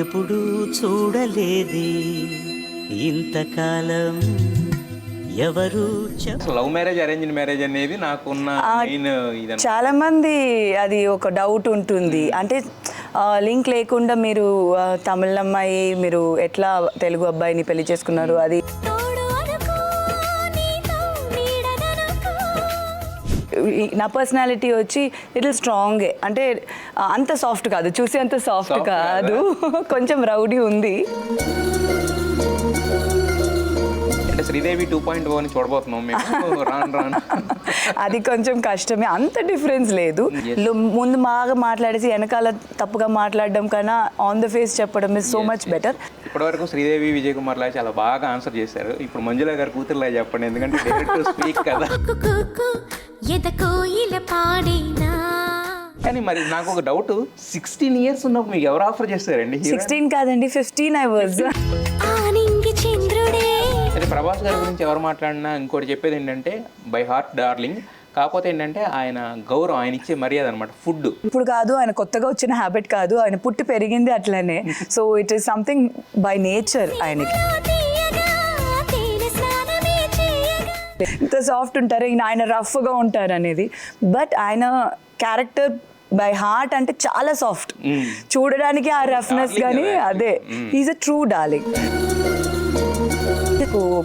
ఎప్పుడూ చూడలేదే ఇంతకాలం ఎవరు లవ్ మ్యారేజ్ అరేంజ్డ్ మ్యారేజ్ అనేది నాకున్న మెయిన్ ఇదన్న. చాలా మంది అది ఒక డౌట్ ఉంటుంది. అంటే లింక్ లేకుండా మీరు తమిళ అమ్మాయి మీరు ఎట్లా తెలుగు అబ్బాయిని పెళ్లి చేసుకున్నారు? అది నా పర్సనాలిటీ వచ్చి లిటిల్ స్ట్రాంగే, అంటే అంత సాఫ్ట్ కాదు, చూసి అంత సాఫ్ట్ కాదు, కొంచెం రౌడీ ఉంది. అంటే శ్రీదేవి 2.0 అని చూడబోతున్నాం మేము రాను అది కొంచెం కష్టమే, అంత డిఫరెన్స్ లేదు. ముందు బాగా మాట్లాడేసి వెనకాల తప్పుగా మాట్లాడడం కన్నా ఆన్ ద ఫేస్ చెప్పడం ఇస్ సో మచ్ బెటర్. ఇప్పటివరకు శ్రీదేవి విజయ్ కుమార్ లా చాలా బాగా ఆన్సర్ చేశారు. ఇప్పుడు మంజుల గారి కూతురులా చెప్పండి, ఎందుకంటే డైరెక్ట్ స్పీక్ కదా. కానీ మరి నాకు ఒక డౌట్, 16 years ఉన్నప్పుడు మీకు ఎవరు ఆఫర్ చేస్తారండి? 16 కాదండి, 15 I was. అయితే ప్రభాస్ గారి గురించి ఎవరు మాట్లాడినా ఇంకోటి చెప్పేది ఏంటంటే బై హార్ట్ డార్లింగ్. కాకపోతే ఏంటంటే ఆయన గౌరవం, ఆయన ఇచ్చే మర్యాద అనమాట. ఫుడ్ ఇప్పుడు కాదు, ఆయన కొత్తగా వచ్చిన హ్యాబిట్ కాదు, ఆయన పుట్టి పెరిగింది అట్లనే. So it is something by nature ఆయనకి. ఇంత సాఫ్ట్ ఉంటారు, ఆయన రఫ్గా ఉంటారు అనేది. బట్ ఆయన క్యారెక్టర్ బై హార్ట్ అంటే చాలా సాఫ్ట్, చూడడానికి ఆ రఫ్నెస్ కానీ అదే is a true darling.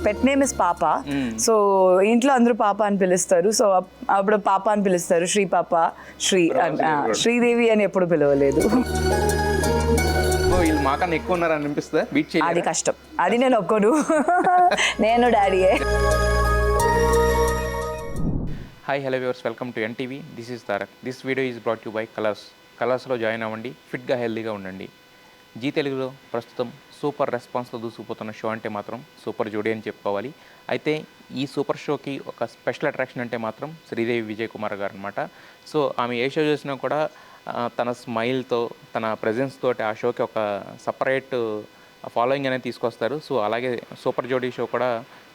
Pet name is పాప. సో ఇంట్లో అందరూ పాప అని పిలుస్తారు. సో అప్పుడు పాప అని పిలుస్తారు, శ్రీ పాప, శ్రీదేవి అని ఎప్పుడు పిలవలేదు. వీళ్ళు మాకన్నా ఎక్కువ ఉన్నారని అనిపిస్తుంది. బీట్ చేయాలి, అది కష్టం, అది నేను ఒక్కడు. నేను డాడీయే. Hi hello viewers, welcome to NTV. This is Tarak. This video is brought you by కలర్స్లో జాయిన్ అవ్వండి, ఫిట్గా హెల్తీగా ఉండండి. జీ తెలుగులో ప్రస్తుతం సూపర్ రెస్పాన్స్తో దూసుకుపోతున్న షో అంటే మాత్రం సూపర్ జోడీ అని చెప్పుకోవాలి. అయితే ఈ సూపర్ షోకి ఒక స్పెషల్ అట్రాక్షన్ అంటే మాత్రం శ్రీదేవి విజయ్ కుమార్ గారు అనమాట. సో ఆమె ఏ షో చేసినా కూడా తన స్మైల్తో, తన ప్రెజెన్స్ తోటి ఆ షోకి ఒక సపరేట్ ఫాలోయింగ్ అనేది తీసుకొస్తారు. సో అలాగే సూపర్ జోడీ షో కూడా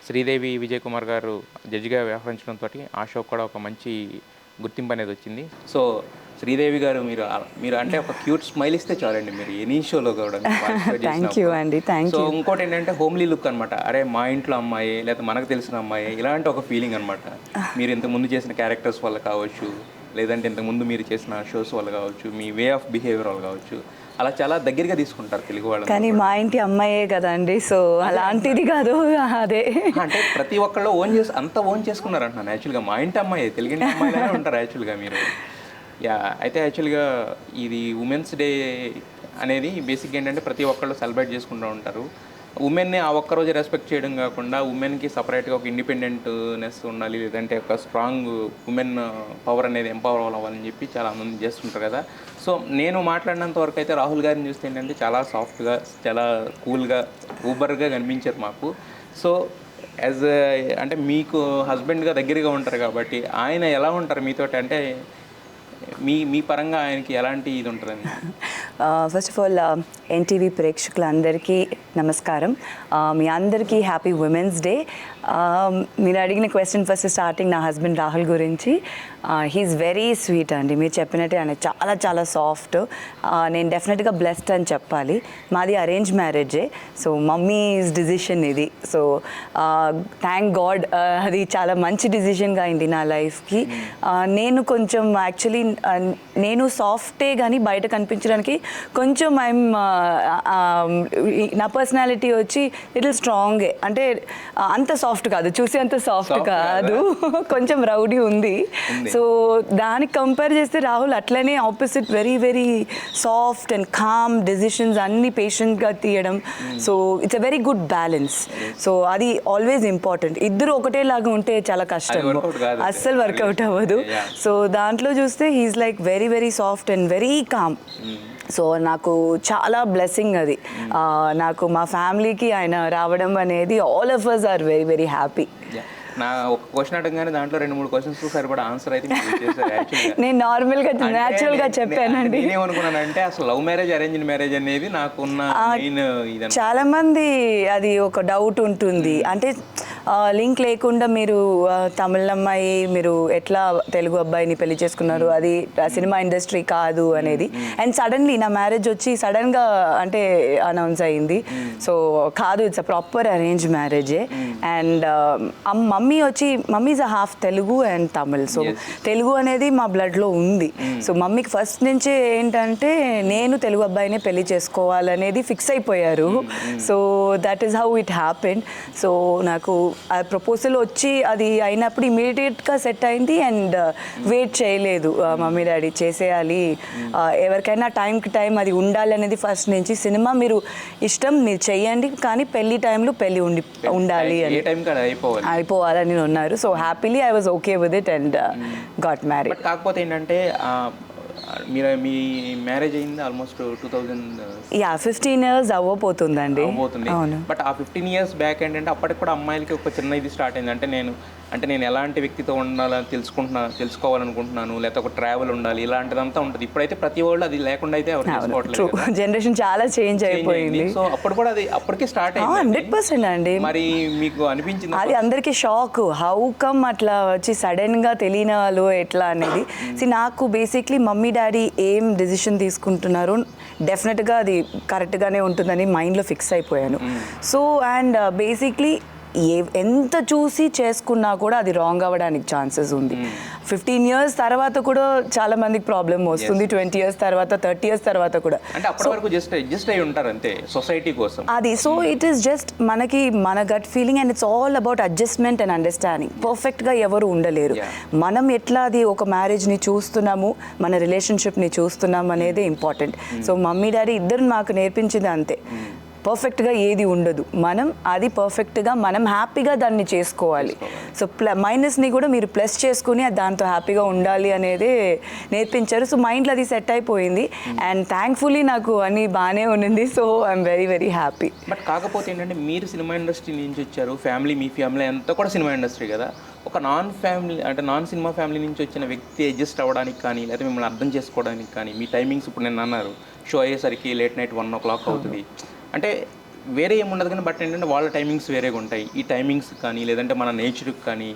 శ్రీదేవి విజయ్ కుమార్ గారు జడ్జిగా వ్యవహరించడంతో ఆ షో కూడా ఒక మంచి గుర్తింపు అనేది వచ్చింది. సో శ్రీదేవి గారు మీరు అంటే ఒక క్యూట్ స్మైల్ ఇస్తే చాలండి, మీరు ఎనీ షోలో కూడా. థ్యాంక్ యూ అండి, థ్యాంక్ యూ. సో ఇంకోటి ఏంటంటే హోమ్లీ లుక్ అనమాట. అరే మా ఇంట్లో అమ్మాయి, లేదా మనకు తెలిసిన అమ్మాయి, ఇలాంటి ఒక ఫీలింగ్ అనమాట. మీరు ఇంతకుముందు చేసిన క్యారెక్టర్స్ వల్ల కావచ్చు, లేదంటే ఇంతకుముందు మీరు చేసిన షోస్ వల్ల కావచ్చు, మీ వే ఆఫ్ బిహేవియర్ వల్ల కావచ్చు, అలా చాలా దగ్గరగా తీసుకుంటారు తెలుగు వాళ్ళు. కానీ మా ఇంటి అమ్మాయే కదండి, సో అలాంటిది కాదు. అదే అంటే ప్రతి ఒక్కళ్ళు ఓన్ చేసుకున్నారు అంటున్నాను. యాక్చువల్గా మా ఇంటి అమ్మాయి, తెలుగింటి అమ్మాయిలానే ఉంటారు యాక్చువల్గా మీరు. అయితే యాక్చువల్గా ఇది ఉమెన్స్ డే అనేది బేసిక్గా ఏంటంటే ప్రతి ఒక్కళ్ళు సెలబ్రేట్ చేసుకుంటూ ఉంటారు. ఉమెన్ని ఆ ఒక్కరోజు రెస్పెక్ట్ చేయడం కాకుండా ఉమెన్కి సపరేట్గా ఒక ఇండిపెండెంట్నెస్ ఉండాలి, లేదంటే ఒక స్ట్రాంగ్ ఉమెన్ పవర్ అనేది ఎంపవర్ అవ్వాలని చెప్పి చాలా మంది చేస్తుంటారు కదా. సో నేను మాట్లాడినంత వరకు అయితే రాహుల్ గారిని చూస్తే ఏంటంటే చాలా సాఫ్ట్గా, చాలా కూల్గా, ఊబర్గా కనిపించారు మాకు. సో అంటే మీకు హస్బెండ్గా దగ్గరగా ఉంటారు కాబట్టి ఆయన ఎలా ఉంటారు మీతోటి, అంటే మీ పరంగా ఆయనకి ఎలాంటి ఇది ఉంటుందండి? ఫస్ట్ ఆఫ్ ఆల్ ఎన్టీవీ ప్రేక్షకులందరికీ నమస్కారం. మీ అందరికీ హ్యాపీ ఉమెన్స్ డే. మీరు అడిగిన క్వశ్చన్ ఫస్ట్ స్టార్టింగ్ నా హస్బెండ్ రాహుల్ గురించి. హీఈస్ వెరీ స్వీట్ అండి, మీరు చెప్పినట్టే ఆయన చాలా చాలా సాఫ్ట్. నేను డెఫినెట్గా బ్లెస్డ్ అని చెప్పాలి. మాది అరేంజ్ మ్యారేజే, సో మమ్మీస్ డిసిషన్ ఇది. సో థ్యాంక్ గాడ్, అది చాలా మంచి డిసిషన్గా అయింది నా లైఫ్కి. నేను కొంచెం యాక్చువల్లీ నేను సాఫ్టే కానీ బయట కనిపించడానికి కొంచెం నా పర్సనాలిటీ వచ్చి లిటిల్ స్ట్రాంగే, అంటే అంత సాఫ్ట్ కాదు, చూసి అంత సాఫ్ట్ కాదు, కొంచెం రౌడీ ఉంది. సో దానికి కంపేర్ చేస్తే రాహుల్ అట్లనే opposite, very very soft and calm, decisions అన్ని పేషెంట్గా తీయడం. So it's a very good balance. So అది ఆల్వేస్ ఇంపార్టెంట్. ఇద్దరు ఒకటేలాగా ఉంటే చాలా కష్టం, అస్సలు వర్కౌట్ అవ్వదు. సో దాంట్లో చూస్తే he's like very very soft and very calm. So నాకు చాలా బ్లెస్సింగ్ అది. నాకు మా ఫ్యామిలీకి ఆయన రావడం అనేది all of us are very very happy. నా ఒక క్వశ్చన్ అడగగానే దాంట్లో 2-3 క్వశ్చన్స్ సరిపడా ఆన్సర్ అయితే చేశారు. నేను నార్మల్గా న్యాచురల్గా చెప్పానండి. నేనేమనుకున్నానంటే అసలు లవ్ మ్యారేజ్ అరేంజ్డ్ మ్యారేజ్ అనేది నాకున్న మెయిన్ ఇది. చాలా మంది అది ఒక డౌట్ ఉంటుంది. అంటే లింక్ లేకుండా మీరు తమిళ అమ్మాయి మీరు ఎట్లా తెలుగు అబ్బాయిని పెళ్లి చేసుకున్నారు, అది సినిమా ఇండస్ట్రీ కాదు అనేది. అండ్ సడన్లీ నా మ్యారేజ్ వచ్చి సడన్గా అంటే అనౌన్స్ అయింది. సో కాదు, ఇట్స్ అ ప్రాపర్ అరేంజ్ మ్యారేజే. అండ్ మమ్మీ వచ్చి mummy's a half Telugu and Tamil. So Telugu అనేది మా బ్లడ్లో ఉంది. సో మమ్మీకి ఫస్ట్ నుంచి ఏంటంటే నేను తెలుగు అబ్బాయినే పెళ్లి చేసుకోవాలనేది ఫిక్స్ అయిపోయారు. So that is how it happened. So నాకు ఆ ప్రపోజల్ వచ్చి అది అయినప్పుడు ఇమీడియట్గా సెట్ అయింది. అండ్ వెయిట్ చేయలేదు, మమ్మీ డాడీ చేసేయాలి, ఎవరికైనా టైంకి టైం అది ఉండాలి అనేది ఫస్ట్ నుంచి. సినిమా మీరు ఇష్టం మీరు చెయ్యండి, కానీ పెళ్లి టైంలో పెళ్లి ఉండాలి అని అయిపోవాలని ఉన్నారు. So happily I was okay with it and got married. కాకపోతే ఏంటంటే మీ మ్యారేజ్ అయింది ఆల్మోస్ట్ 15 years అవ్వబోతుందండి. అవును. బట్ ఆ 15 years బ్యాక్ ఏంటంటే అప్పటికి కూడా అమ్మాయిలకి ఒక చిన్న ఇది స్టార్ట్ అయింది. అంటే నేను ఎలాంటి వ్యక్తితో ఉండాలని తెలుసుకోవాలనుకుంటున్నాను, లేకపోతే ఒక ట్రావెల్ ఉండాలి, ఇలాంటిదంతా ఉంటుంది. ఇప్పుడైతే ప్రతి వాళ్ళు అది లేకుండా అయితే ఎవరు తెలుసుకోవట్లేదు. జనరేషన్ చాలా చేంజ్ అయిపోయింది. సో అప్పుడు కూడా అది అప్పటికే స్టార్ట్ అయింది. 100% అండి. మరి మీకు అనిపించింది అది అందరికీ షాక్, హౌ కమ్ అట్లా వచ్చి సడన్ గా తెలియని వాళ్ళు ఎట్లా అనేది. నాకు బేసిక్లీ మమ్మీ డాడీ ఏం డెసిషన్ తీసుకుంటున్నారు డెఫినెట్గా అది కరెక్ట్గానే ఉంటుందని మైండ్లో ఫిక్స్ అయిపోయాను. సో అండ్ బేసిక్లీ ఎంత చూసి చేసుకున్నా కూడా అది రాంగ్ అవ్వడానికి ఛాన్సెస్ ఉంది. 15 years తర్వాత కూడా చాలా మందికి ప్రాబ్లం వస్తుంది. 20 years తర్వాత, 30 years తర్వాత కూడా. అంటే అప్పటి వరకు జస్ట్ అడ్జస్ట్ అయి ఉంటారు అంతే సొసైటీ కోసం. అది సో ఇట్ ఈస్ జస్ట్ మనకి మన gut feeling and it's all about adjustment and understanding. పర్ఫెక్ట్గా ఎవరు ఉండలేరు. మనం ఎట్లా అది ఒక మ్యారేజ్ని చూస్తున్నాము, మన రిలేషన్షిప్ని చూస్తున్నాము అనేది ఇంపార్టెంట్. సో మమ్మీ డాడీ ఇద్దరు మాకు నేర్పించింది అంతే, పర్ఫెక్ట్గా ఏది ఉండదు. మనం అది పర్ఫెక్ట్గా మనం హ్యాపీగా దాన్ని చేసుకోవాలి. సో మైనస్ని కూడా మీరు ప్లస్ చేసుకుని దాంతో హ్యాపీగా ఉండాలి అనేది నేర్పించారు. సో మైండ్లో అది సెట్ అయిపోయింది. అండ్ థ్యాంక్ఫుల్లీ నాకు అన్నీ బాగానే ఉన్నింది. So I'm very very happy. But కాకపోతే ఏంటంటే మీరు సినిమా ఇండస్ట్రీ నుంచి వచ్చారు, మీ ఫ్యామిలీ అంతా కూడా సినిమా ఇండస్ట్రీ కదా. ఒక నాన్ సినిమా ఫ్యామిలీ నుంచి వచ్చిన వ్యక్తి అడ్జస్ట్ అవ్వడానికి కానీ, లేకపోతే మిమ్మల్ని అర్థం చేసుకోవడానికి కానీ, మీ టైమింగ్స్ ఇప్పుడు నేను అన్నారు షో అయ్యేసరికి లేట్ నైట్ 1 o'clock అవుతుంది అంటే వేరే ఏముండదు కానీ, బట్ ఏంటంటే వాళ్ళ టైమింగ్స్ వేరేగా ఉంటాయి. ఈ టైమింగ్స్ కానీ, లేదంటే మన నేచర్కి కానీ,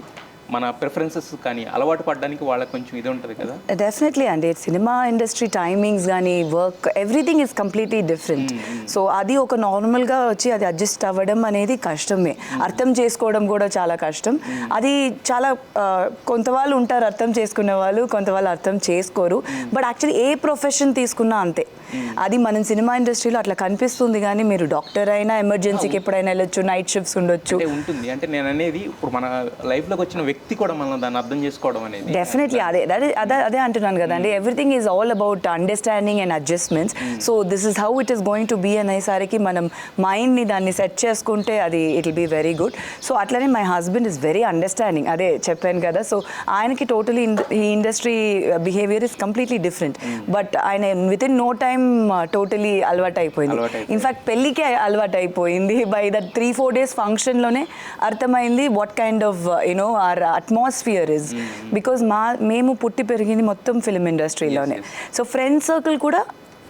మన ప్రిఫరెన్సెస్ కానీ అలవాటు పడడానికి వాళ్ళకి కొంచెం ఇది ఉంటుంది కదా. డెఫినెట్లీ అండి. సినిమా ఇండస్ట్రీ టైమింగ్స్ కానీ, work, everything is completely different. So అది ఒక నార్మల్గా వచ్చి అది అడ్జస్ట్ అవ్వడం అనేది కష్టమే. అర్థం చేసుకోవడం కూడా చాలా కష్టం. అది చాలా కొంత వాళ్ళు ఉంటారు అర్థం చేసుకునే వాళ్ళు, కొంత వాళ్ళు అర్థం చేసుకోరు. బట్ యాక్చువల్లీ ఏ ప్రొఫెషన్ తీసుకున్నా అంతే. అది మనం సినిమా ఇండస్ట్రీలో అట్లా కనిపిస్తుంది, కానీ మీరు డాక్టర్ అయినా ఎమర్జెన్సీకి ఎప్పుడైనా వెళ్ళొచ్చు, నైట్ షిఫ్ట్స్ ఉండొచ్చు ఉంటుంది. అంటే నేను అనేది ఇప్పుడు మన లైఫ్లోకి వచ్చిన వ్యక్తి కూడా మనం దాన్ని అర్థం చేసుకోవడం అనేది డెఫినెట్లీ అదే అంటున్నాను కదండి. Everything is all about understanding and adjustments. So this is how it is going to be అనేసరికి మనం మైండ్ని దాన్ని సెట్ చేసుకుంటే అది it will be very good. So అట్లనే my husband is very understanding, అదే చెప్పాను కదా. సో ఆయనకి టోటలీ ఈ industry behaviour is completely different. But ఆయన within no time totally అలవాటు అయిపోయింది. ఇన్ఫ్యాక్ట్ పెళ్ళికే అలవాటు అయిపోయింది. బై దట్ 3-4 days ఫంక్షన్లోనే అర్థమైంది what kind of you know are atmosphere is. Because మేము పుట్టి పెరిగింది మొత్తం ఫిలిం ఇండస్ట్రీలోనే. సో ఫ్రెండ్ సర్కిల్ కూడా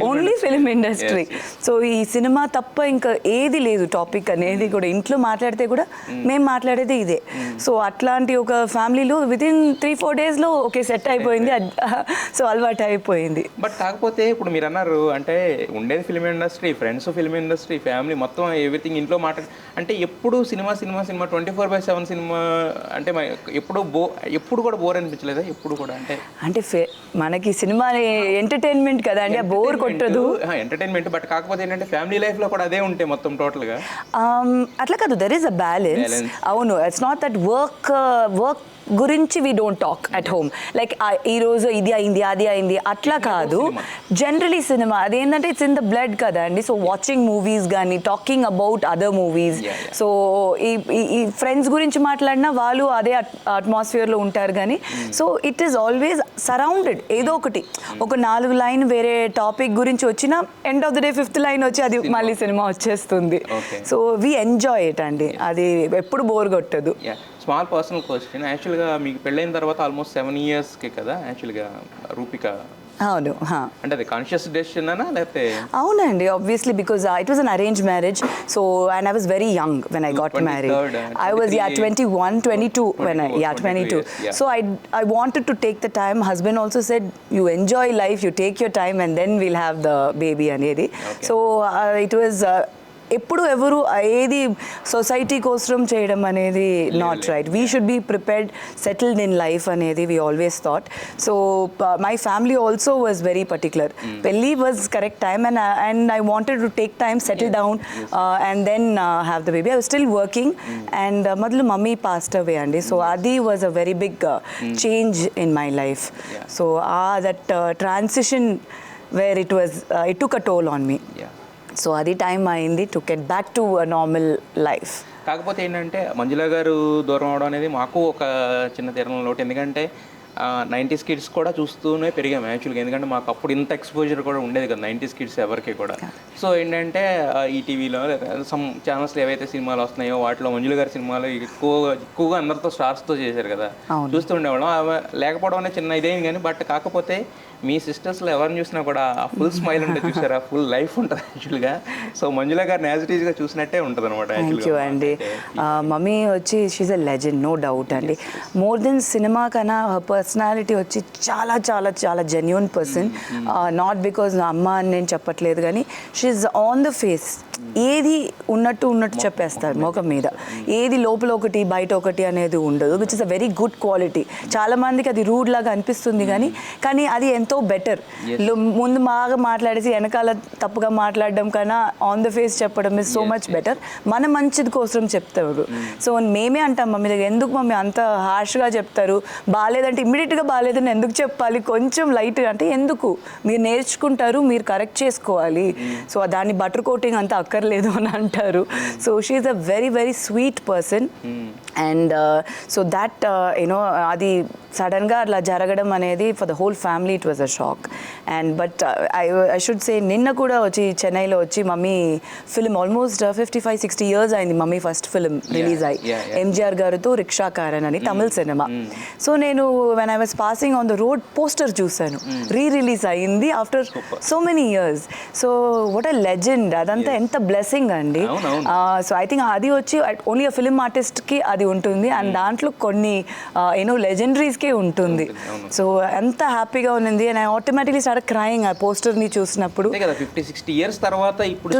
ఓన్లీ ఫిలిం ఇండస్ట్రీ. సో ఈ సినిమా తప్ప ఇంకా ఏది లేదు టాపిక్ అనేది కూడా. ఇంట్లో మాట్లాడితే కూడా మేము మాట్లాడేది ఇదే. సో అట్లాంటి ఒక ఫ్యామిలీలో విత్ ఇన్ 3-4 daysలో ఓకే సెట్ అయిపోయింది. సో అలవాటు అయిపోయింది. బట్ కాకపోతే ఇప్పుడు మీరు అన్నారు అంటే ఉండేది film industry, friends film industry, family మొత్తం ఎవ్రీథింగ్ ఇంట్లో అంటే ఎప్పుడు సినిమా 24/7 సినిమా అంటే ఎప్పుడు కూడా బోర్ అనిపించలేదా? ఎప్పుడు కూడా అంటే మనకి సినిమా ఎంటర్టైన్మెంట్ కదా అండి, బోర్ ఎంటర్టైన్మెంట్. బట్ కాకపోతే ఏంటంటే ఫ్యామిలీ లైఫ్ లో కూడా అదే ఉంటే మొత్తం టోటల్ గా అట్లా కాదు. There is a balance. అవును, ఇట్స్ నాట్ దట్ వర్క్ గురించి we don't talk at home like ఈరోజు ఇది అయింది అది అయింది అట్లా కాదు. జనరలీ సినిమా అదేంటంటే ఇట్స్ ఇన్ ద బ్లడ్ కదా అండి. సో వాచింగ్ మూవీస్ కానీ, talking about other movies. So ఈ ఫ్రెండ్స్ గురించి మాట్లాడినా వాళ్ళు అదే అట్మాస్ఫియర్లో ఉంటారు కానీ. So it is always surrounded ఏదో ఒకటి. ఒక 4 లైన్ వేరే టాపిక్ గురించి వచ్చినా end of the day 5th line వచ్చి అది మళ్ళీ సినిమా వచ్చేస్తుంది. సో వీ ఎంజాయ్ ఇట్ అండి, అది ఎప్పుడు బోర్ కొట్టదు. స్మాల్ పర్సనల్ క్వశ్చన్, యాక్చువల్గా మీకు పెళ్ళైన తర్వాత ఆల్మోస్ట్ 7 yearsకి కదా యాక్చువల్గా రూపిక అవును. అంటే అది కాన్షియస్ డెసిషన్ అనా లేకపోతే అవునండి, obviously, because it was an arrange marriage. So and I was very young when I got married. I was 21, 22 when I 22. Yeah. So I wanted to take the time. Husband also said, you enjoy life, you take your time, and then we'll have the baby అనేది. So it was ఎప్పుడు ఎవరు ఏది society కోసం చేయడం అనేది not right. We should be prepared, settled in life అనేది we always thought. So my family also was very particular. పెళ్ళి was correct time and I wanted to take time, settle down and then have the baby. I was still working and మొదలు mummy passed away అండి. So అది was a very big change in my life. So that transition where it took a toll on me. So అది time అయింది to get back to a normal life. కాకపోతే ఏంటంటే మంజుల గారు దూరం అవడం అనేది మాకు ఒక చిన్న తీరం లోటు. ఎందుకంటే 90s కిడ్స్ కూడా చూస్తూనే పెరిగాము యాక్చువల్గా. ఎందుకంటే మాకు అప్పుడు ఇంత ఎక్స్పోజర్ కూడా ఉండేది కదా 90s కిడ్స్ ఎవరికి కూడా. సో ఏంటంటే ఈ టీవీలో సమ్ ఛానల్స్లో ఏవైతే సినిమాలు వస్తున్నాయో వాటిలో మంజుల గారి సినిమాలు ఎక్కువగా అందరితో స్టార్స్తో చేశారు కదా, చూస్తూ ఉండేవాళ్ళం. లేకపోవడం అనేది చిన్న ఇదేం కానీ, బట్ కాకపోతే మీ సిస్టర్స్లో ఎవరిని చూసినా కూడా ఆ ఫుల్ స్మైల్ ఉంటుంది చూసారా, ఫుల్ లైఫ్ ఉంటుంది యాక్చువల్గా. సో మంజుల గారిని యాజ్ ఇట్ ఈస్గా చూసినట్టే ఉంటుంది అనమాట. థ్యాంక్ యూ అండి. మమ్మీ వచ్చి she's a legend, no doubt అండి. మోర్ దెన్ సినిమా కన్నా పర్సనాలిటీ వచ్చి చాలా చాలా చాలా జెన్యూన్ పర్సన్. నాట్ బికాజ్ అమ్మ అని నేను చెప్పట్లేదు, కానీ షీఈ్ ఆన్ ద ఫేస్. ఏది ఉన్నట్టు చెప్పేస్తారు ముఖం మీద, ఏది లోపల ఒకటి బయట ఒకటి అనేది ఉండదు, which is a very good quality. చాలా మందికి అది రూడ్ లాగా అనిపిస్తుంది, కానీ అది ఎంతో బెటర్. ముందు బాగా మాట్లాడేసి వెనకాల తప్పుగా మాట్లాడడం కన్నా ఆన్ ద ఫేస్ చెప్పడం ఇస్ సో మచ్ బెటర్. మన మంచిది కోసం చెప్తారు. సో మేమే అంటాం మమ్మీ దగ్గర, ఎందుకు మమ్మీ అంత హార్ష్గా చెప్తారు, బాగాలేదంటే ఇమ్మీడియట్గా బాగాలేదని ఎందుకు చెప్పాలి, కొంచెం లైట్గా అంటే ఎందుకు, మీరు నేర్చుకుంటారు, మీరు కరెక్ట్ చేసుకోవాలి. సో దాన్ని బటర్ కోటింగ్ అంతా అక్కర్లేదు అని అంటారు. So she is a very very sweet person. And so that you know అది సడన్గా అట్లా జరగడం అనేది for the whole family it was a shock. And but I should say నిన్న కూడా వచ్చి చెన్నైలో వచ్చి మమ్మీ ఫిలిం ఆల్మోస్ట్ 55-60 years అయింది మమ్మీ ఫస్ట్ ఫిలిం రిలీజ్ అయ్యి, ఎంజిఆర్ గారితో రిక్షాకారన్ అని తమిళ్ సినిమా. సో నేను when I was passing on the road poster చూశాను, రిలీజ్ అయింది after so many years. So what a legend, అదంతా ఎంత బ్లెస్సింగ్ అండి. సో ఐ థింక్ అది వచ్చి ఓన్లీ అ ఫిలిం ఆర్టిస్ట్కి అది ఉంటుంది, అండ్ దాంట్లో కొన్ని యూనో లెజెండరీస్కే ఉంటుంది. సో ఎంత హ్యాపీగా ఉంది. And I automatically start crying ఆ పోస్టర్ని చూసినప్పుడు. 50-60 years తర్వాత ఇప్పుడు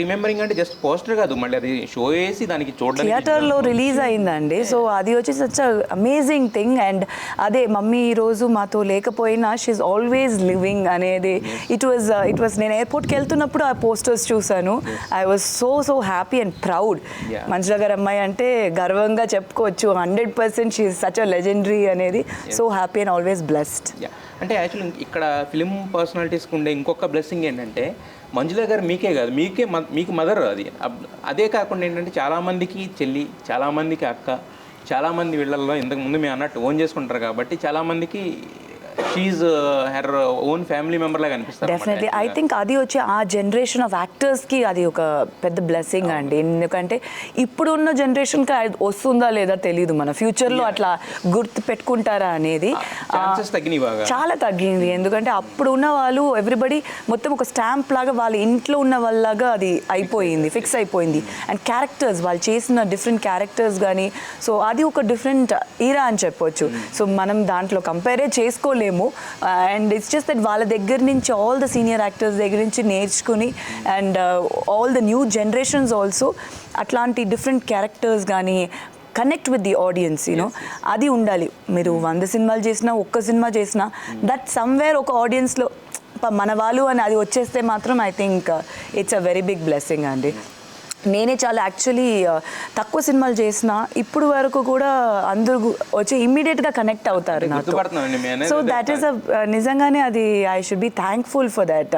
రిమెంబరింగ్ అంటే జస్ట్ పోస్టర్ కాదు, మళ్ళీ అది షో వేసి దానికి చూడడానికి థియేటర్లో రిలీజ్ అయిందండి. సో అది వచ్చి సచ్ అమేజింగ్ థింగ్. అండ్ అదే మమ్మీ ఈరోజు మాతో లేకపోయినా షీఈ్ ఆల్వేస్ లివింగ్ అనేది ఇట్ వాజ్ నేను ఎయిర్పోర్ట్కి వెళ్తున్నప్పుడు ఆ పోస్టర్స్ చూశాను. I was so happy and proud. Manjula garu అమ్మాయి అంటే గర్వంగా చెప్పుకోవచ్చు. 100% షీఈ్ సచ్ అ లెజెండరీ అనేది. So happy and always blessed. అంటే యాక్చువల్లీ ఇక్కడ ఫిలిం పర్సనాలిటీస్కి ఉండే ఇంకొక బ్లెస్సింగ్ ఏంటంటే మంజుల గారు మీకే కాదు, మీకు మదర్. అదే కాకుండా ఏంటంటే చాలామందికి చెల్లి, చాలామందికి అక్క, చాలామంది వీళ్ళల్లో ఇంతకుముందు మేము అన్నట్టు ఓన్ చేసుకుంటారు కాబట్టి చాలామందికి she's her own family member లాగా అనిపిస్తారు. డెఫినెట్లీ ఐ థింక్ అది వచ్చి ఆ జనరేషన్ ఆఫ్ యాక్టర్స్కి అది ఒక పెద్ద బ్లెస్సింగ్ అండి. ఎందుకంటే ఇప్పుడున్న జనరేషన్కి అది వస్తుందా లేదా తెలియదు, మన ఫ్యూచర్లో అట్లా గుర్తు పెట్టుకుంటారా అనేది చాలా తగ్గింది. ఎందుకంటే అప్పుడు ఉన్న వాళ్ళు ఎవ్రీబడి మొత్తం ఒక స్టాంప్ లాగా వాళ్ళ ఇంట్లో ఉన్న వాళ్ళలాగా అది అయిపోయింది, ఫిక్స్ అయిపోయింది. అండ్ క్యారెక్టర్స్ వాళ్ళు చేసిన డిఫరెంట్ క్యారెక్టర్స్ కానీ, సో అది ఒక డిఫరెంట్ ఈరా అని చెప్పొచ్చు. సో మనం దాంట్లో కంపేరే చేసుకోలేము. అండ్ ఇట్స్ జస్ట్ దట్ వాళ్ళ దగ్గర నుంచి ఆల్ ద సీనియర్ యాక్టర్స్ దగ్గర నుంచి నేర్చుకుని and all the new generations also అట్లాంటి డిఫరెంట్ క్యారెక్టర్స్ కానీ connect with the audience you know అది ఉండాలి. మీరు 100 సినిమాలు చేసినా, ఒక్క సినిమా చేసినా దట్ సమ్వేర్ ఒక ఆడియన్స్లో మన వాళ్ళు అని అది వచ్చేస్తే మాత్రం I think it's a very big blessing అండి. నేనే చాలా యాక్చువల్లీ తక్కువ సినిమాలు చేసిన ఇప్పుడు వరకు కూడా అందరూ వచ్చి ఇమ్మీడియట్గా కనెక్ట్ అవుతారు నాతో. సో దట్ ఈస్ నిజంగానే అది I should be thankful for that.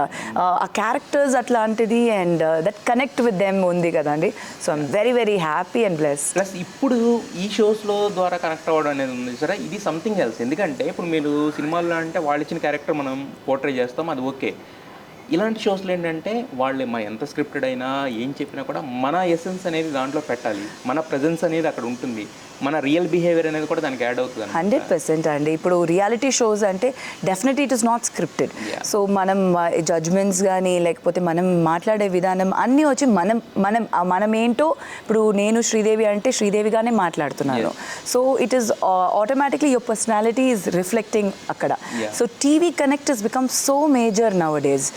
ఆ క్యారెక్టర్స్ అట్లాంటిది and that connect with them ఉంది కదండి. So I'm very very happy and blessed. Plus ఇప్పుడు ఈ షోస్లో ద్వారా కనెక్ట్ అవ్వడం అనేది ఉంది సరే, ఇది సంథింగ్ ఎల్స్. ఎందుకంటే ఇప్పుడు మీరు సినిమాల్లో అంటే వాళ్ళు ఇచ్చిన క్యారెక్టర్ మనం పోర్ట్రే చేస్తాం, అది ఓకే. ఇలాంటి షోస్లో ఏంటంటే వాళ్ళు ఎంత స్క్రిప్టెడ్ అయినా ఏం చెప్పినా కూడా మన ఎసెన్స్ అనేది దాంట్లో పెట్టాలి, మన ప్రెజెన్స్ అనేది అక్కడ ఉంటుంది, మన రియల్ బిహేవియర్ అనేది కూడా దానికి యాడ్ అవుతుంది. 100% అండి. ఇప్పుడు రియాలిటీ షోస్ అంటే definitely it is not scripted. So మనం జడ్జ్మెంట్స్ కానీ లేకపోతే మనం మాట్లాడే విధానం అన్నీ వచ్చి మనం ఏంటో, ఇప్పుడు నేను శ్రీదేవి అంటే శ్రీదేవిగానే మాట్లాడుతున్నాను. So it is automatically your personality is reflecting అక్కడ. So TV connect is become so major nowadays.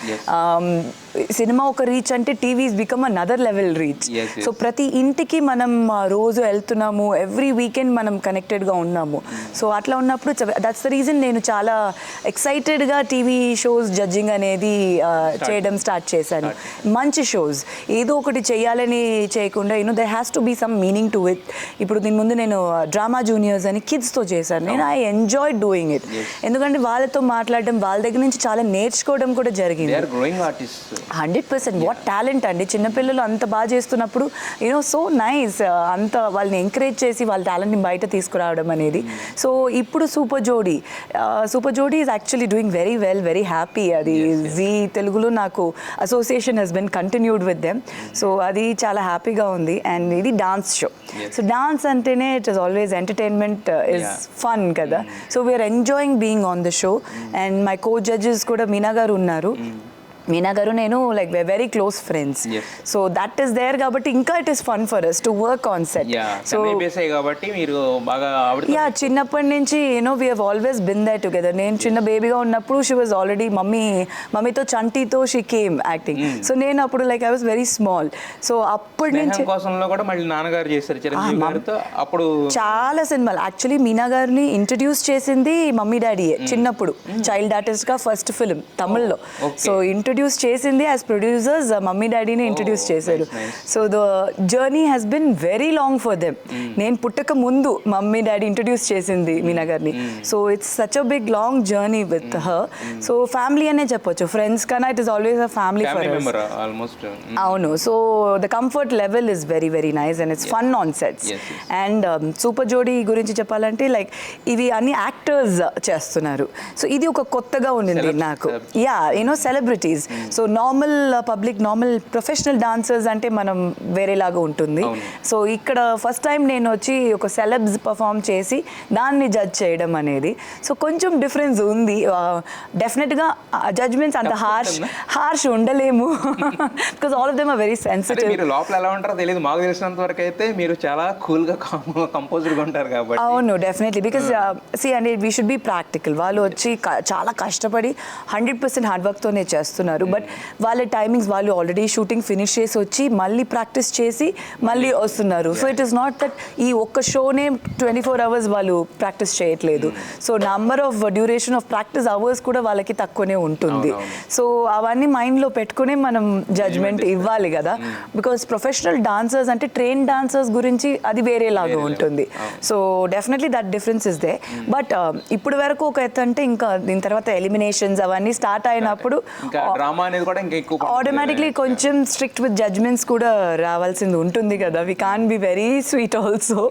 Cinema ఒక రీచ్ అంటే TV is become another level reach. So ప్రతి ఇంటికి మనం రోజు వెళ్తున్నాము, ఎవ్రీ వీకెండ్ మనం కనెక్టెడ్గా ఉన్నాము. సో అట్లా ఉన్నప్పుడు దట్స్ ద రీజన్ నేను చాలా ఎక్సైటెడ్గా టీవీ షోస్ జడ్జింగ్ అనేది చేయడం స్టార్ట్ చేశాను. మంచి షోస్ ఏదో ఒకటి చేయాలని చేయకుండా there has to be some meaning to it. ఇప్పుడు దీని ముందు నేను డ్రామా జూనియర్స్ అని కిడ్స్తో చేశాను. నేను ఐ ఎంజాయ్ డూయింగ్ ఇట్, ఎందుకంటే వాళ్ళతో మాట్లాడడం, వాళ్ళ దగ్గర నుంచి చాలా నేర్చుకోవడం కూడా జరిగింది. 100% వాట్ టాలెంట్ అండి. చిన్నపిల్లలు అంత బాగా చేస్తున్నప్పుడు సో నైస్, అంత వాళ్ళని ఎంకరేజ్ చేసి వాళ్ళ టాలెంట్ని బయట తీసుకురావడం అనేది. సో ఇప్పుడు super Jodi is actually doing very well, very happy. అది జీ తెలుగులో నాకు association has been continued with them. So అది చాలా హ్యాపీగా ఉంది. అండ్ ఇది డాన్స్ షో. సో డాన్స్ అంటేనే it is always entertainment, is fun కదా. So we are enjoying being on the show. And my co judges కూడా మీనా గారు ఉన్నారు. మీనా గారు నేను like very close friends. So that is there కాబట్టి ఇంకా it is fun for us to work on set. So కాబట్టి మీరు బాగా చిన్నప్పటి నుంచి we have always been there together. నేను చిన్న బేబీగా ఉన్నప్పుడు షీ వాజ్ ఆల్రెడీ మమ్మీతో చంటితో షీ కేమ్ యాక్టింగ్. సో నేను అప్పుడు like I was very small. So అప్పటి నుంచి నాన్నగారు చేశారు చిరంజీవి గారితో. అప్పుడు చాలా సినిమాలు యాక్చువల్లీ మీనా గారిని ఇంట్రడ్యూస్ చేసింది మమ్మీ డాడీయే చిన్నప్పుడు. చైల్డ్ ఆర్టిస్ట్గా ఫస్ట్ ఫిల్మ్ తమిళ్లో. సో ఇంట్రడ్యూస్ చేసింది యాజ్ ప్రొడ్యూసర్స్ మమ్మీ డాడీని ఇంట్రడ్యూస్ చేశారు. So the journey has been very long for them. నేను పుట్టక ముందు మమ్మీ డాడీ ఇంట్రడ్యూస్ చేసింది మీనా గారిని. So it's such a big long journey with her. So family అనే చెప్పొచ్చు, ఫ్రెండ్స్ కన్నా it is always a family for us. అవును. So the comfort level is very very nice and it's fun on sets. And super జోడీ గురించి చెప్పాలంటే like ఇవి అన్ని actors చేస్తున్నారు. సో ఇది ఒక కొత్తగా ఉండింది నాకు. Celebrities. So normal public, normal professional dancers అంటే మనం వేరేలాగా ఉంటుంది. సో ఇక్కడ ఫస్ట్ టైం నేను వచ్చి ఒక సెలబ్స్ పర్ఫామ్ చేసి దాన్ని జడ్జ్ చేయడం అనేది సో కొంచెం డిఫరెన్స్ ఉంది. డెఫినెట్గా జడ్జ్మెంట్స్ అంత హార్ష్ ఉండలేము, because all of them are very sensitive. మీరు లోపల ఎలా ఉంటారో తెలియదు, మాకు తెలిసినంత వరకు అయితే మీరు చాలా కూల్గా కంపోజ్డ్గా ఉంటారు కాబట్టి. అవును, definitely. Because and we should be practical. వాళ్ళు వచ్చి చాలా కష్టపడి 100% హార్డ్ వర్క్తోనే చేస్తున్నారు. బట్ వాళ్ళ టైమింగ్స్, వాళ్ళు ఆల్రెడీ షూటింగ్ ఫినిష్ చేసి వచ్చి మళ్ళీ ప్రాక్టీస్ చేసి మళ్ళీ వస్తున్నారు. So it is not that ఈ ఒక్క షోనే 24 hours వాళ్ళు ప్రాక్టీస్ చేయట్లేదు. So number of duration of practice hours కూడా వాళ్ళకి తక్కువనే ఉంటుంది. సో అవన్నీ మైండ్లో పెట్టుకునే మనం జడ్జ్మెంట్ ఇవ్వాలి కదా. బికాస్ ప్రొఫెషనల్ డాన్సర్స్ అంటే ట్రైన్ డాన్సర్స్ గురించి అది వేరేలాగా ఉంటుంది. So definitely that difference is they. But ఇప్పుడు వరకు ఒక ఎత్తు అంటే ఇంకా దీని తర్వాత ఎలిమినేషన్స్ అవన్నీ స్టార్ట్ అయినప్పుడు ఆటోమేటిక్లీ కొంచెం స్ట్రిక్ట్ విత్ జడ్జ్మెంట్స్ కూడా రావాల్సింది ఉంటుంది కదా. We can be very sweet also.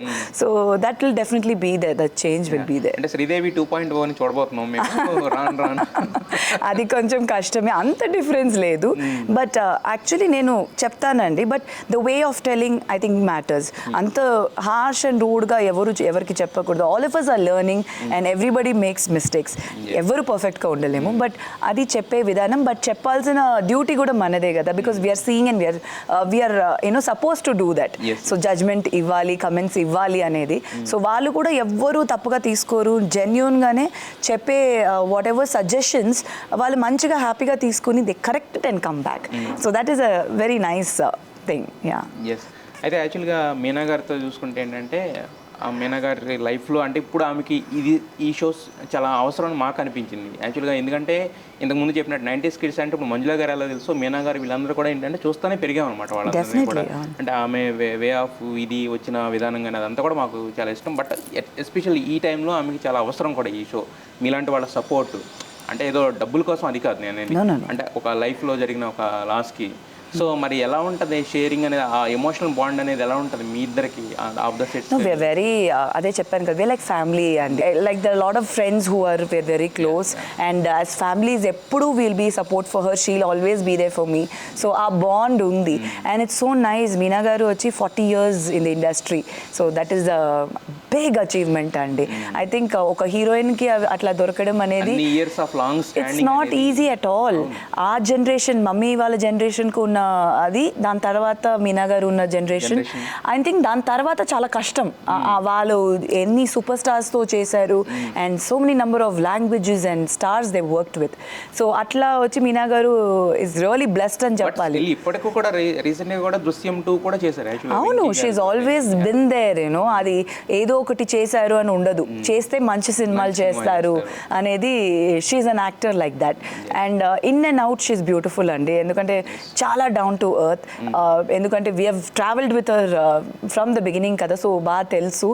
So that will definitely be there, that change will be there. అంటే శ్రీదేవి 2.0 అని చూడబోతున్నాం మేము రాను. అది కొంచెం కష్టమే, అంత డిఫరెన్స్ లేదు. బట్ యాక్చువల్లీ నేను చెప్తానండి, but the way of telling I think matters. అంత హార్ష్ అండ్ రూడ్గా ఎవరికి చెప్పకూడదు. All of us are learning and everybody makes mistakes. ఎవరు పర్ఫెక్ట్గా ఉండలేము, బట్ అది చెప్పే విధానం. బట్ చెప్పాల్సిన డ్యూటీ కూడా మనదే కదా, because we're seeing and we're supposed to do that. So judgement ఇవ్వాలి, కమెంట్స్ ఇవ్వాలి అనేది. సో వాళ్ళు కూడా ఎవ్వరూ తప్పుగా తీసుకోరు, జెన్యూన్గానే చెప్పే వాట్ ఎవర్ సజెషన్స్ వాళ్ళు మంచిగా హ్యాపీగా తీసుకుని they correct and come back. So that is a very nice thing. అయితే యాక్చువల్గా మీనా గారితో చూసుకుంటే ఏంటంటే మీనా గారి లైఫ్లో అంటే ఇప్పుడు ఆమెకి ఈ షోస్ చాలా అవసరం అని మాకు అనిపించింది యాక్చువల్గా. ఎందుకంటే ఇంతకుముందు చెప్పినట్టు 90s కిడ్స్ అంటే ఇప్పుడు మంజులా గారు ఎలా తెలుసో మీనా గారు వీళ్ళందరూ కూడా ఏంటంటే చూస్తూనే పెరిగామన్నమాట. వాళ్ళందరూ కూడా అంటే ఆమె వే ఆఫ్ ఇది వచ్చిన విధానం కానీ అదంతా కూడా మాకు చాలా ఇష్టం. బట్ ఎస్పెషల్లీ ఈ టైంలో ఆమెకి చాలా అవసరం కూడా ఈ షో. మీలాంటి వాళ్ళ సపోర్ట్ అంటే ఏదో డబ్బుల కోసం అది కాదు. నేను అంటే ఒక లైఫ్లో జరిగిన ఒక లాస్కి సో మరి ఎలా ఉంటుంది షేరింగ్ అనేది, ఆ ఎమోషనల్ బాండ్ అనేది ఎలా ఉంటుంది మీ ఇద్దరికి of the set? we're very అదే చెప్పాను కదా, we're like family and like there are a lot of friends who are we're very close and as families ఎప్పుడు we'll be support for her, she'll always be there for me. So our bond ఉంది and it's so nice. Meena గారు వచ్చి 40 years in the industry, so that is a big achievement అండి. I think ఒక heroine కి అట్లా దొరకడం అనేది years of long it's not easy at all. ఆ జనరేషన్ మమ్మీ వాళ్ళ జనరేషన్కు ఉన్న అది, దాని తర్వాత మీనా గారు ఉన్న జనరేషన్, ఐ థింక్ దాని తర్వాత చాలా కష్టం. వాళ్ళు ఎన్ని సూపర్ స్టార్స్తో చేశారు and so many number of languages and stars they worked with. So అట్లా వచ్చి మీనా గారు ఇస్ రియలీ బ్లెస్డ్ అని చెప్పాలి. ఇప్పటికీ కూడా రీసెంట్గా కూడా దృశ్యం 2 కూడా చేశారు. అవును, she's always been there, you know. అది ఏదో ఒకటి చేశారు అని ఉండదు, చేస్తే మంచి సినిమాలు చేస్తారు అనేది. She's an actor like that and in and out she's beautiful అండి. ఎందుకంటే చాలా డౌన్ టు ఎర్త్. ఎందుకంటే we have travelled with her from the beginning కదా, సో బాగా తెలుసు.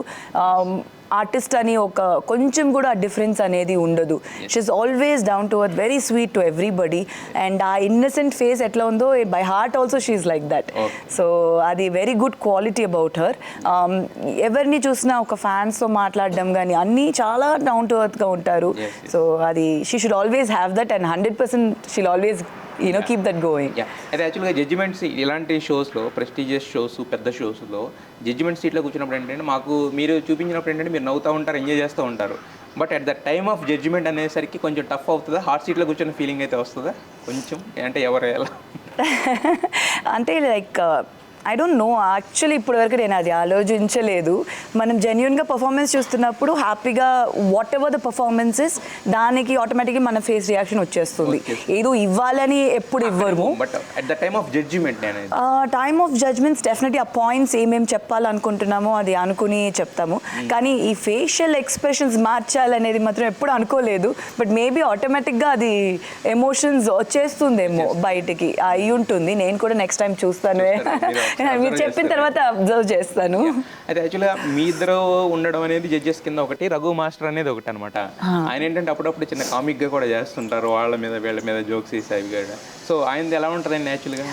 ఆర్టిస్ట్ అని ఒక కొంచెం కూడా డిఫరెన్స్ అనేది ఉండదు. She is always down to earth, very sweet to everybody and ఆ ఇన్నసెంట్ ఫేస్ ఎట్లా ఉందో by heart also she is like that. So అది very good quality about her. ఎవరిని చూసినా ఒక ఫ్యాన్స్తో మాట్లాడడం కానీ అన్నీ చాలా డౌన్ టు ఎర్త్గా ఉంటారు. సో అది she should always have that and 100% she'll always keep that going. అయితే యాక్చువల్గా జడ్జిమెంట్స్ ఇలాంటి షోస్లో, ప్రెస్టీజియస్ షోస్, పెద్ద షోస్లో జడ్జిమెంట్ సీట్లో కూర్చున్నప్పుడు ఏంటంటే మాకు మీరు చూపించినప్పుడు ఏంటంటే మీరు నవ్వుతూ ఉంటారు, ఎంజాయ్ చేస్తూ ఉంటారు. But at the time of judgement అనేసరికి కొంచెం టఫ్ అవుతుందా? హాట్ సీట్లో కూర్చున్న ఫీలింగ్ అయితే వస్తుందా కొంచెం? అంటే ఎవరు ఎలా అంటే like I don't no, actually ఇప్పటివరకు నేను అది ఆలోచించలేదు. మనం జెన్యున్గా పర్ఫార్మెన్స్ చూస్తున్నప్పుడు హ్యాపీగా వాట్ ఎవర్ ద పర్ఫార్మెన్సెస్, దానికి ఆటోమేటిక్గా మన ఫేస్ రియాక్షన్ వచ్చేస్తుంది. ఏదో ఇవ్వాలని ఎప్పుడు ఇవ్వరు. But at the time of judgement, time of judgements definitely ఆ పాయింట్స్ ఏమేమి చెప్పాలనుకుంటున్నామో అది అనుకుని చెప్తాము. కానీ ఈ ఫేషియల్ ఎక్స్ప్రెషన్స్ మార్చాలనేది మాత్రం ఎప్పుడు అనుకోలేదు. బట్ మేబీ ఆటోమేటిక్గా అది ఎమోషన్స్ వచ్చేస్తుందేమో బయటికి, అయి ఉంటుంది. నేను కూడా నెక్స్ట్ టైం చూస్తాను, మీరు చెప్పిన తర్వాత అబ్జర్వ్ చేస్తాను. అయితే యాక్చువల్గా మీ ఇద్దరు ఉండడం అనేది జడ్జెస్ కింద ఒకటి, రఘు మాస్టర్ అనేది ఒకటి అనమాట. ఆయన ఏంటంటే అప్పుడప్పుడు చిన్న కామిక్గా కూడా చేస్తుంటారు, వాళ్ళ మీద వీళ్ళ మీద జోక్స్ వేసి కూడా. సో ఆయనది ఎలా ఉంటుందండి యాక్చువల్గా?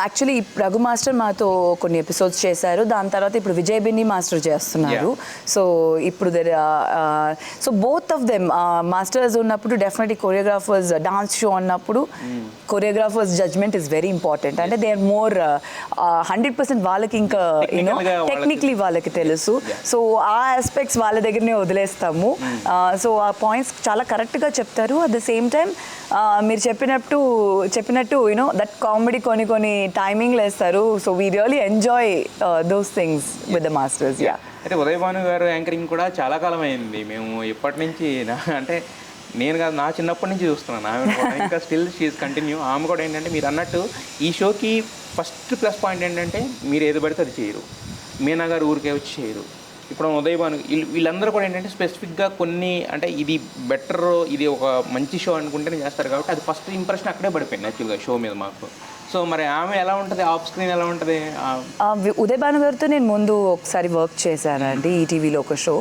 యాక్చువల్లీ రఘు మాస్టర్ మాతో కొన్ని ఎపిసోడ్స్ చేశారు. దాని తర్వాత ఇప్పుడు విజయ్ బిన్ని మాస్టర్ చేస్తున్నారు. సో ఇప్పుడు so both of them masters ఉన్నప్పుడు డెఫినెట్లీ కొరియోగ్రాఫర్స్, డాన్స్ షో అన్నప్పుడు choreographers judgement is very important. అంటే దే ఆర్ మోర్ 100% వాళ్ళకి ఇంకా యూనో టెక్నికలీ వాళ్ళకి తెలుసు. సో ఆ ఆస్పెక్ట్స్ వాళ్ళ దగ్గరనే వదిలేస్తాము. సో ఆ పాయింట్స్ చాలా కరెక్ట్గా చెప్తారు. అట్ ద సేమ్ టైం మీరు చెప్పినట్టు యూనో దట్ కామెడీ కొన్ని టైమింగ్లు వేస్తారు. So we really enjoy those things with the masters. Yeah. అయితే ఉదయభాను గారు యాంకరింగ్ కూడా చాలా కాలం అయింది. మేము ఇప్పటి నుంచి అంటే నేను కాదు, నా చిన్నప్పటి నుంచి చూస్తున్నాను ఆమె కూడా, ఇంకా స్టిల్ షీఈస్ కంటిన్యూ. ఆమె కూడా ఏంటంటే మీరు అన్నట్టు ఈ షోకి ఫస్ట్ ప్లస్ పాయింట్ ఏంటంటే మీరు ఏది పడితే అది చేయరు. మీనా గారు ఊరికే వచ్చి చేయరు. ఇప్పుడు ఉదయభాను వీళ్ళందరూ కూడా ఏంటంటే స్పెసిఫిక్గా కొన్ని అంటే ఇది బెటర్, ఇది ఒక మంచి షో అనుకుంటేనే చేస్తారు. కాబట్టి అది ఫస్ట్ ఇంప్రెషన్ అక్కడే పడిపోయింది యాక్చువల్గా షో మీద మాకు. సో మరి ఆమె ఎలా ఉంటుంది, ఆఫ్ స్క్రీన్ ఎలా ఉంటుంది? ఉదయభాను గారితో నేను ముందు ఒకసారి వర్క్ చేశానండి ఈటీవీలో ఒక షో,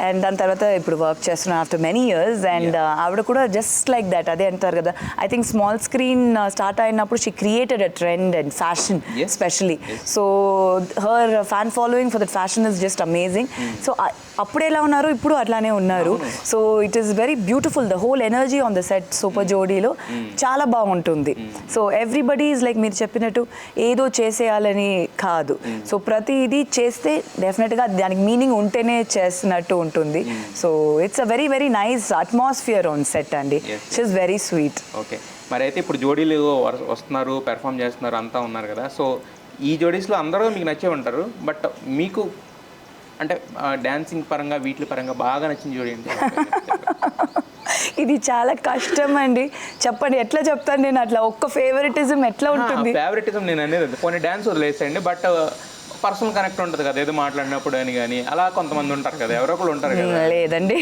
అండ్ దాని తర్వాత ఇప్పుడు వర్క్ చేస్తున్నాను ఆఫ్టర్ మెనీ ఇయర్స్. అండ్ ఆవిడ కూడా జస్ట్ లైక్ దట్, అదే అంటారు కదా, I think small screen start అయినప్పుడు she created a trend and fashion especially. So her fan following for that fashion is just amazing. So అప్పుడు ఎలా ఉన్నారు, ఇప్పుడు అట్లానే ఉన్నారు. So it is very beautiful, the whole energy on the set super జోడీలో చాలా బాగుంటుంది. సో ఎవ్రీబడి ఈజ్ లైక్ మీరు చెప్పినట్టు ఏదో చేసేయాలని కాదు. సో ప్రతి ఇది చేస్తే డెఫినెట్గా దానికి మీనింగ్ ఉంటేనే చేస్తున్నట్టు ఉంటుంది. So it's a very very nice atmosphere on set అండి. It's is very sweet. Okay, మరి అయితే ఇప్పుడు జోడీలు వస్తున్నారు, పెర్ఫామ్ చేస్తున్నారు, అంతా ఉన్నారు కదా. సో ఈ జోడీస్లో అందరూ మీకు నచ్చే ఉంటారు. బట్ మీకు అంటే డాన్సింగ్ పరంగా వీటి పరంగా బాగా నచ్చిన జోడీ ఏంటి? ఇది చాలా కష్టం అండి, చెప్పండి ఎట్లా చెప్తాను నేను. అట్లా ఒక్క ఫేవరెటిజం ఎట్లా ఉంటుంది? ఫేవరెటిజం నేను అనేది కొన్ని డాన్స్ వదిలేసండి, బట్ పర్సనల్ కనెక్ట్ ఉంటుంది కదా ఏదో మాట్లాడినప్పుడు అని. కానీ అలా కొంతమంది ఉంటారు కదా, ఎవరో ఒకరు ఉంటారు కదా. లేదండి,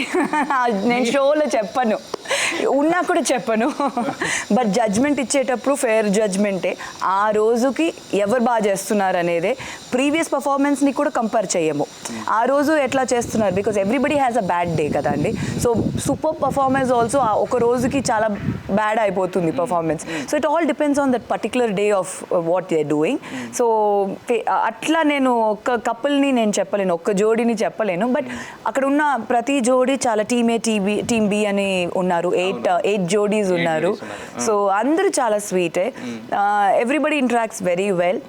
నేను షోలో చెప్పను, ఉన్నా కూడా చెప్పను. బట్ జడ్జ్మెంట్ ఇచ్చేటప్పుడు ఫెయిర్ జడ్జ్మెంటే. ఆ రోజుకి ఎవరు బాగా చేస్తున్నారు అనేదే ప్రీవియస్ పర్ఫార్మెన్స్ని కూడా కంపేర్ చేయము. ఆ రోజు ఎట్లా చేస్తున్నారు, because everybody has a bad day కదండి. సో సూపర్ పర్ఫార్మెన్స్ ఆల్సో ఒక రోజుకి చాలా బ్యాడ్ అయిపోతుంది performance. So it all depends on that particular day of what they are doing. So అట్లా నేను ఒక్క కపుల్ని నేను చెప్పలేను, ఒక్క జోడీని చెప్పలేను. బట్ అక్కడ ఉన్న ప్రతి జోడీ చాలా టీమ్ ఏ, టీమ్ బి అని ఉన్నారు, 8 జోడీస్ ఉన్నారు. సో అందరూ చాలా స్వీటే. Everybody interacts very well.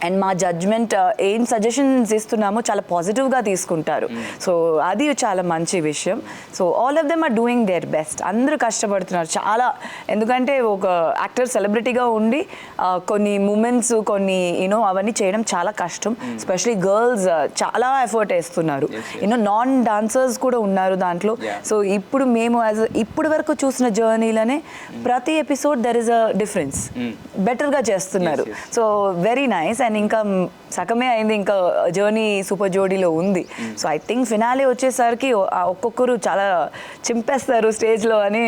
And మా జడ్జ్మెంట్ ఏం సజెషన్స్ ఇస్తున్నామో చాలా పాజిటివ్గా తీసుకుంటారు. సో అది చాలా మంచి విషయం. So all of them are doing their best. అందరూ కష్టపడుతున్నారు చాలా. ఎందుకంటే ఒక యాక్టర్ సెలబ్రిటీగా ఉండి కొన్ని మూమెంట్స్, కొన్ని అవన్నీ చేయడం చాలా కష్టం. ఎస్పెషలీ గర్ల్స్ చాలా ఎఫర్ట్ వేస్తున్నారు. నాన్ డాన్సర్స్ కూడా ఉన్నారు దాంట్లో. సో ఇప్పుడు మేము ఇప్పుడు వరకు చూసిన జర్నీలోనే ప్రతి episode there is a difference, బెటర్గా చేస్తున్నారు. So very nice. అండ్ ఇంకా సగమే అయింది, ఇంకా జర్నీ సూపర్ జోడీలో ఉంది. సో ఐ థింక్ ఫినాలే వచ్చేసరికి ఒక్కొక్కరు చాలా చింపేస్తారు స్టేజ్లో అని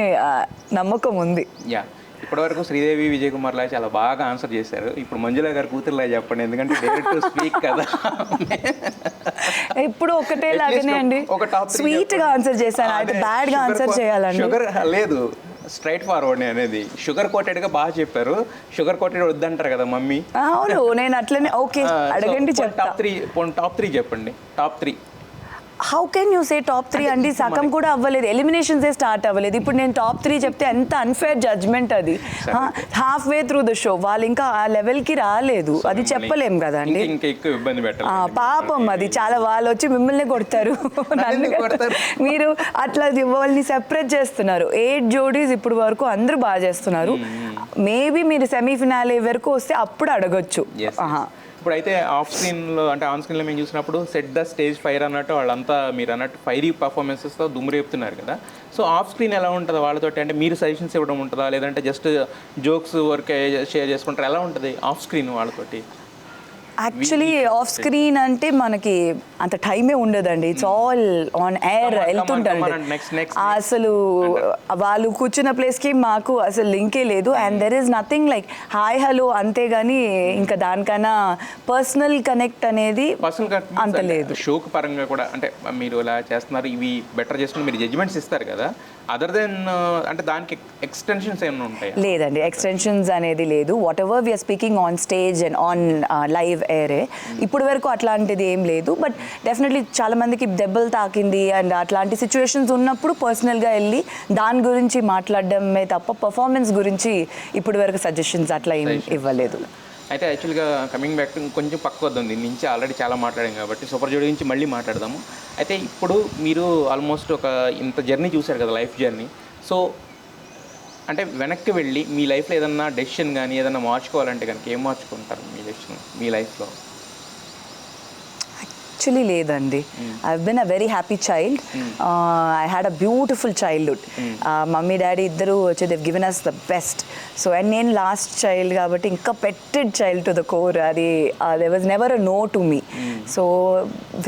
నమ్మకం ఉంది. యా, ఇప్పటివరకు శ్రీదేవి, విజయ్ కుమార్ లా చాలా బాగా ఆన్సర్ చేశారు. ఇప్పుడు మంజుల గారు కూతురులా చెప్పండి, ఎందుకంటే డైరెక్ట్ టు స్పీక్ కదా. ఇప్పుడు ఒకటే లాగానే అండి, స్వీట్గా ఆన్సర్ చేశాను, అయితే బ్యాడ్గా ఆన్సర్ చేయాలండి. షుగర్ లేదు, స్ట్రైట్ ఫార్వర్డ్ అనేది. షుగర్ కోటెడ్గా బాగా చెప్పారు. షుగర్ కోటెడ్ వద్దంటారు కదా మమ్మీ. అవును, నేను అట్లనే. ఓకే, అడగండి. టాప్ త్రీ చెప్పండి. Top 3. How can you say top 3 అండి? సగం కూడా అవ్వలేదు, ఎలిమినేషన్సే స్టార్ట్ అవ్వలేదు. ఇప్పుడు నేను టాప్ 3 చెప్తే ఎంత అన్ఫేర్ జడ్జ్మెంట్ అది. Half way through the show వాళ్ళు ఇంకా ఆ లెవెల్కి రాలేదు, అది చెప్పలేం కదండి. పాపం అది చాలా. వాళ్ళు వచ్చి మిమ్మల్ని కొడతారు, మీరు అట్లా వాళ్ళని సెపరేట్ చేస్తున్నారు. 8 జోడీస్ ఇప్పుడు వరకు అందరూ బాగా చేస్తున్నారు. మేబీ మీరు సెమీఫినాలే వరకు వస్తే అప్పుడు అడగొచ్చు. ఇప్పుడైతే ఆఫ్ స్క్రీన్లో, అంటే ఆన్ స్క్రీన్లో మేము చూసినప్పుడు సెట్ ద స్టేజ్ ఫైర్ అన్నట్టు వాళ్ళంతా మీరు అన్నట్టు ఫైరీ పర్ఫార్మెన్సెస్తో దుమ్మురేపుతున్నారు కదా. సో ఆఫ్ స్క్రీన్ ఎలా ఉంటుందో వాళ్ళతోటి? అంటే మీరు సజెషన్స్ ఇవ్వడం ఉంటుందా, లేదంటే జస్ట్ జోక్స్ వరకే షేర్ చేసుకుంటారు? ఎలా ఉంటుంది ఆఫ్ స్క్రీన్ వాళ్ళతోటి? యాక్చువల్లీ ఆఫ్ స్క్రీన్ అంటే మనకి అంత టైమే ఉండదండి. ఇట్స్ ఆల్ ఆన్ ఎయిర్ వెళ్తుంటారు. అసలు వాళ్ళు కూర్చున్న ప్లేస్కి మాకు అసలు లింకే లేదు. And there is nothing like hi hello అంతేగాని ఇంకా దానికన్నా పర్సనల్ కనెక్ట్ అనేది అంత లేదు. షోక్ పరంగా కూడా అంటే మీరు ఇలా చేస్తున్నారు, ఇవి బెటర్ చేసుకుని మీరు జడ్జిమెంట్స్ ఇస్తారు కదా, అదర్ దెన్ అంటే దానికి ఎక్స్టెన్షన్స్ ఏమైనా ఉంటాయి? లేదండి, ఎక్స్టెన్షన్స్ అనేది లేదు. Whatever we're speaking on stage and on live ఎయిరే ఇప్పుడు వరకు అట్లాంటిది ఏం లేదు. బట్ డెఫినెట్లీ చాలా మందికి దెబ్బలు తాకింది అండ్ అట్లాంటి సిచ్యువేషన్స్ ఉన్నప్పుడు పర్సనల్గా వెళ్ళి దాని గురించి మాట్లాడడమే తప్ప పర్ఫార్మెన్స్ గురించి ఇప్పుడు వరకు సజెషన్స్ అట్లా ఇవ్వలేదు. అయితే యాక్చువల్గా కమింగ్ బ్యాక్ కొంచెం పక్క వద్దండి, దీని నుంచి ఆల్రెడీ చాలా మాట్లాడాం కాబట్టి సూపర్ జోడీ గురించి మళ్ళీ మాట్లాడదాము. అయితే ఇప్పుడు మీరు ఆల్మోస్ట్ ఒక ఇంత జర్నీ చూశారు కదా, లైఫ్ జర్నీ. సో అంటే వెనక్కి వెళ్ళి మీ లైఫ్లో ఏదన్నా డెసిషన్ కానీ ఏదన్నా మార్చుకోవాలంటే కనుక ఏం మార్చుకుంటారు మీ డెసిషన్ మీ లైఫ్లో? యాక్చువల్లీ లేదండి, I been a very happy child. I had a beautiful childhood. Mummy daddy ఇద్దరు వచ్చి they given us the best. So and నేను లాస్ట్ చైల్డ్ కాబట్టి ఇంకా petted child to the core. అది there was never a no to me. So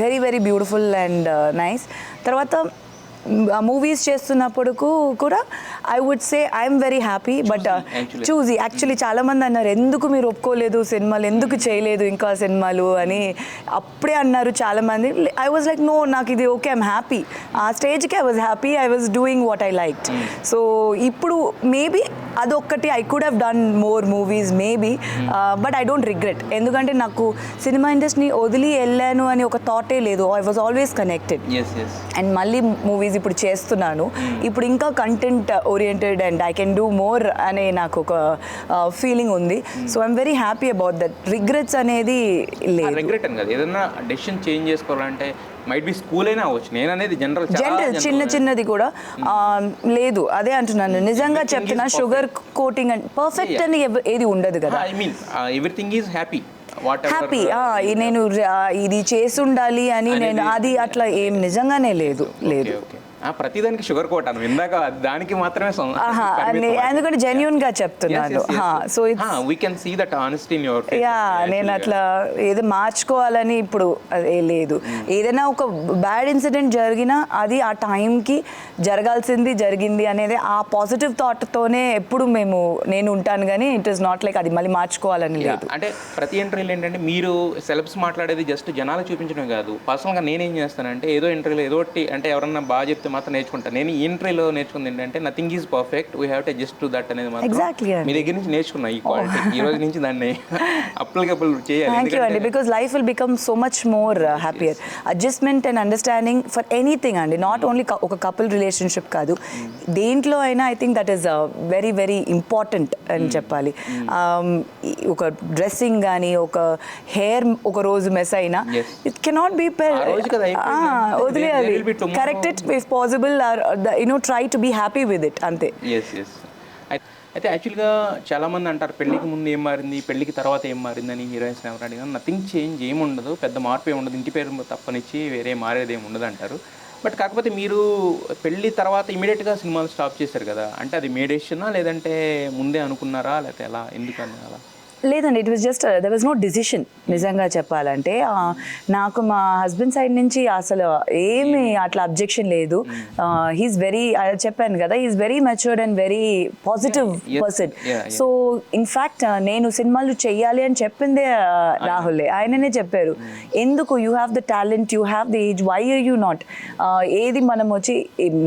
very very beautiful and nice. తర్వాత movies చేస్తున్నప్పుడు కూడా I would say I'm very happy. But చూసి actually చాలామంది అన్నారు ఎందుకు మీరు ఒప్పుకోలేదు సినిమాలు, ఎందుకు చేయలేదు ఇంకా సినిమాలు అని అప్పుడే అన్నారు చాలామంది. ఐ వాజ్ లైక్ నో, నాకు ఇది ఓకే, ఐఎమ్ హ్యాపీ. ఆ స్టేజ్కి I was happy, I was doing what I liked. So ఇప్పుడు మేబీ అదొక్కటి I could have done more movies maybe, but I don't regret. ఎందుకంటే నాకు సినిమా ఇండస్ట్రీని వదిలి వెళ్ళాను అని ఒక థాటే లేదు. I was always connected. And మళ్ళీ మూవీస్ ఇప్పుడు చేస్తున్నాను. ఇప్పుడు ఇంకా content oriented and I can do more అనే నాకు ఒక ఫీలింగ్ ఉంది. So I'm very happy about that. Regrets అనేది లేదు. రిగ్రెట్ అని కాదు, ఏదన్నా డెసిషన్ చేంజ్ చేసుకోవాలంటే మైట్ బి స్కూల్ అయినా అవ్వచ్చు. నేను అనేది జనరల్ చిన్న చిన్నది కూడా లేదు. అదే అంటున్నాను, నిజంగా చెప్తున్నా. షుగర్ కోటింగ్ అండ్ పర్ఫెక్ట్ అని ఏది ఉండదు కదా. I mean everything is happy. Happy నేను ఇది చేసి ఉండాలి అని నేను అది అట్లా ఏం నిజంగానే లేదు. ప్రతిదానికి షుగర్ కోట్ అను ఇందాక దానికి మాత్రమే ఎందుకంటే జెన్యున్ గా చెప్తున్నాను. So we can see that honesty in your face. Yeah నేను అట్లా ఏదో మార్చుకోవాలని ఇప్పుడు లేదు. ఏదైనా ఒక బ్యాడ్ ఇన్సిడెంట్ జరిగినా అది ఆ టైంకి జరగాల్సింది జరిగింది అనేది ఆ పాజిటివ్ థాట్తోనే ఎప్పుడు నేను ఉంటాను, కానీ ఇట్ ఈస్ నాట్ లైక్ అది మళ్ళీ మార్చుకోవాలని లేదు. అంటే ప్రతి ఇంటర్వ్యూలో ఏంటంటే మీరు సెలబ్స్ మాట్లాడేది జస్ట్ జనాలు చూపించడం కాదు. పర్సనల్గా నేనేం చేస్తానంటే ఏదో ఇంటర్వ్యూలో ఏదో ఒకటి అంటే ఎవరన్నా బాగా చెప్తే మాత్రం నేర్చుకుంటాను. నేను ఈ ఇంటర్వ్యూలో నేర్చుకుంది ఏంటంటే nothing is perfect, we have to adjust to that అనేది మాత్రం మీ దగ్గర నుంచి నేర్చుకున్నా. ఈ క్వాలిటీ ఈ రోజు నుంచి దాన్ని అప్లికబుల్ చేయాలి. థ్యాంక్ యూ అండి, because life will become so much more happier. Adjustment and understanding for anything అండి, నాట్ ఓన్లీ ఒక కపుల్ రిలేషన్షిప్ కాదు, దేంట్లో అయినా I think that is very very important అని చెప్పాలి. ఒక డ్రెస్సింగ్ కానీ ఒక హెయిర్ ఒక రోజు మెస్ అయినా ఇట్ కెనాట్ బీ వదిలేయాలి, correct it if possible, try to be happy with it అంతే. అయితే యాక్చువల్గా చాలామంది అంటారు పెళ్ళికి ముందు ఏం మారింది, పెళ్ళికి తర్వాత ఏం మారిందని హీరోయిన్స్ ఎవరు అడిగినా నథింగ్ చేంజ్ ఏమి ఉండదు, పెద్ద మార్పు ఏమి ఉండదు, ఇంటి పేరు తప్పనిచ్చి వేరే మారేది ఏమి ఉండదు అంటారు. బట్ కాకపోతే మీరు పెళ్ళి తర్వాత ఇమీడియట్గా సినిమాలు స్టాప్ చేశారు కదా, అంటే అది మీ డెసిషనా లేదంటే ముందే అనుకున్నారా లేకపోతే ఎలా, ఎందుకని అలా? లేదండి, it was just there was no decision. నిజంగా చెప్పాలంటే నాకు మా హస్బెండ్ సైడ్ నుంచి అసలు ఏమి అట్లా అబ్జెక్షన్ లేదు. హీస్ వెరీ, చెప్పాను కదా, he's very matured and very positive person. So in fact నేను సినిమాలు చెయ్యాలి అని చెప్పిందే రాహులే, ఆయననే చెప్పారు, ఎందుకు you have the talent, you have the age, why are you not, ఏది మనం వచ్చి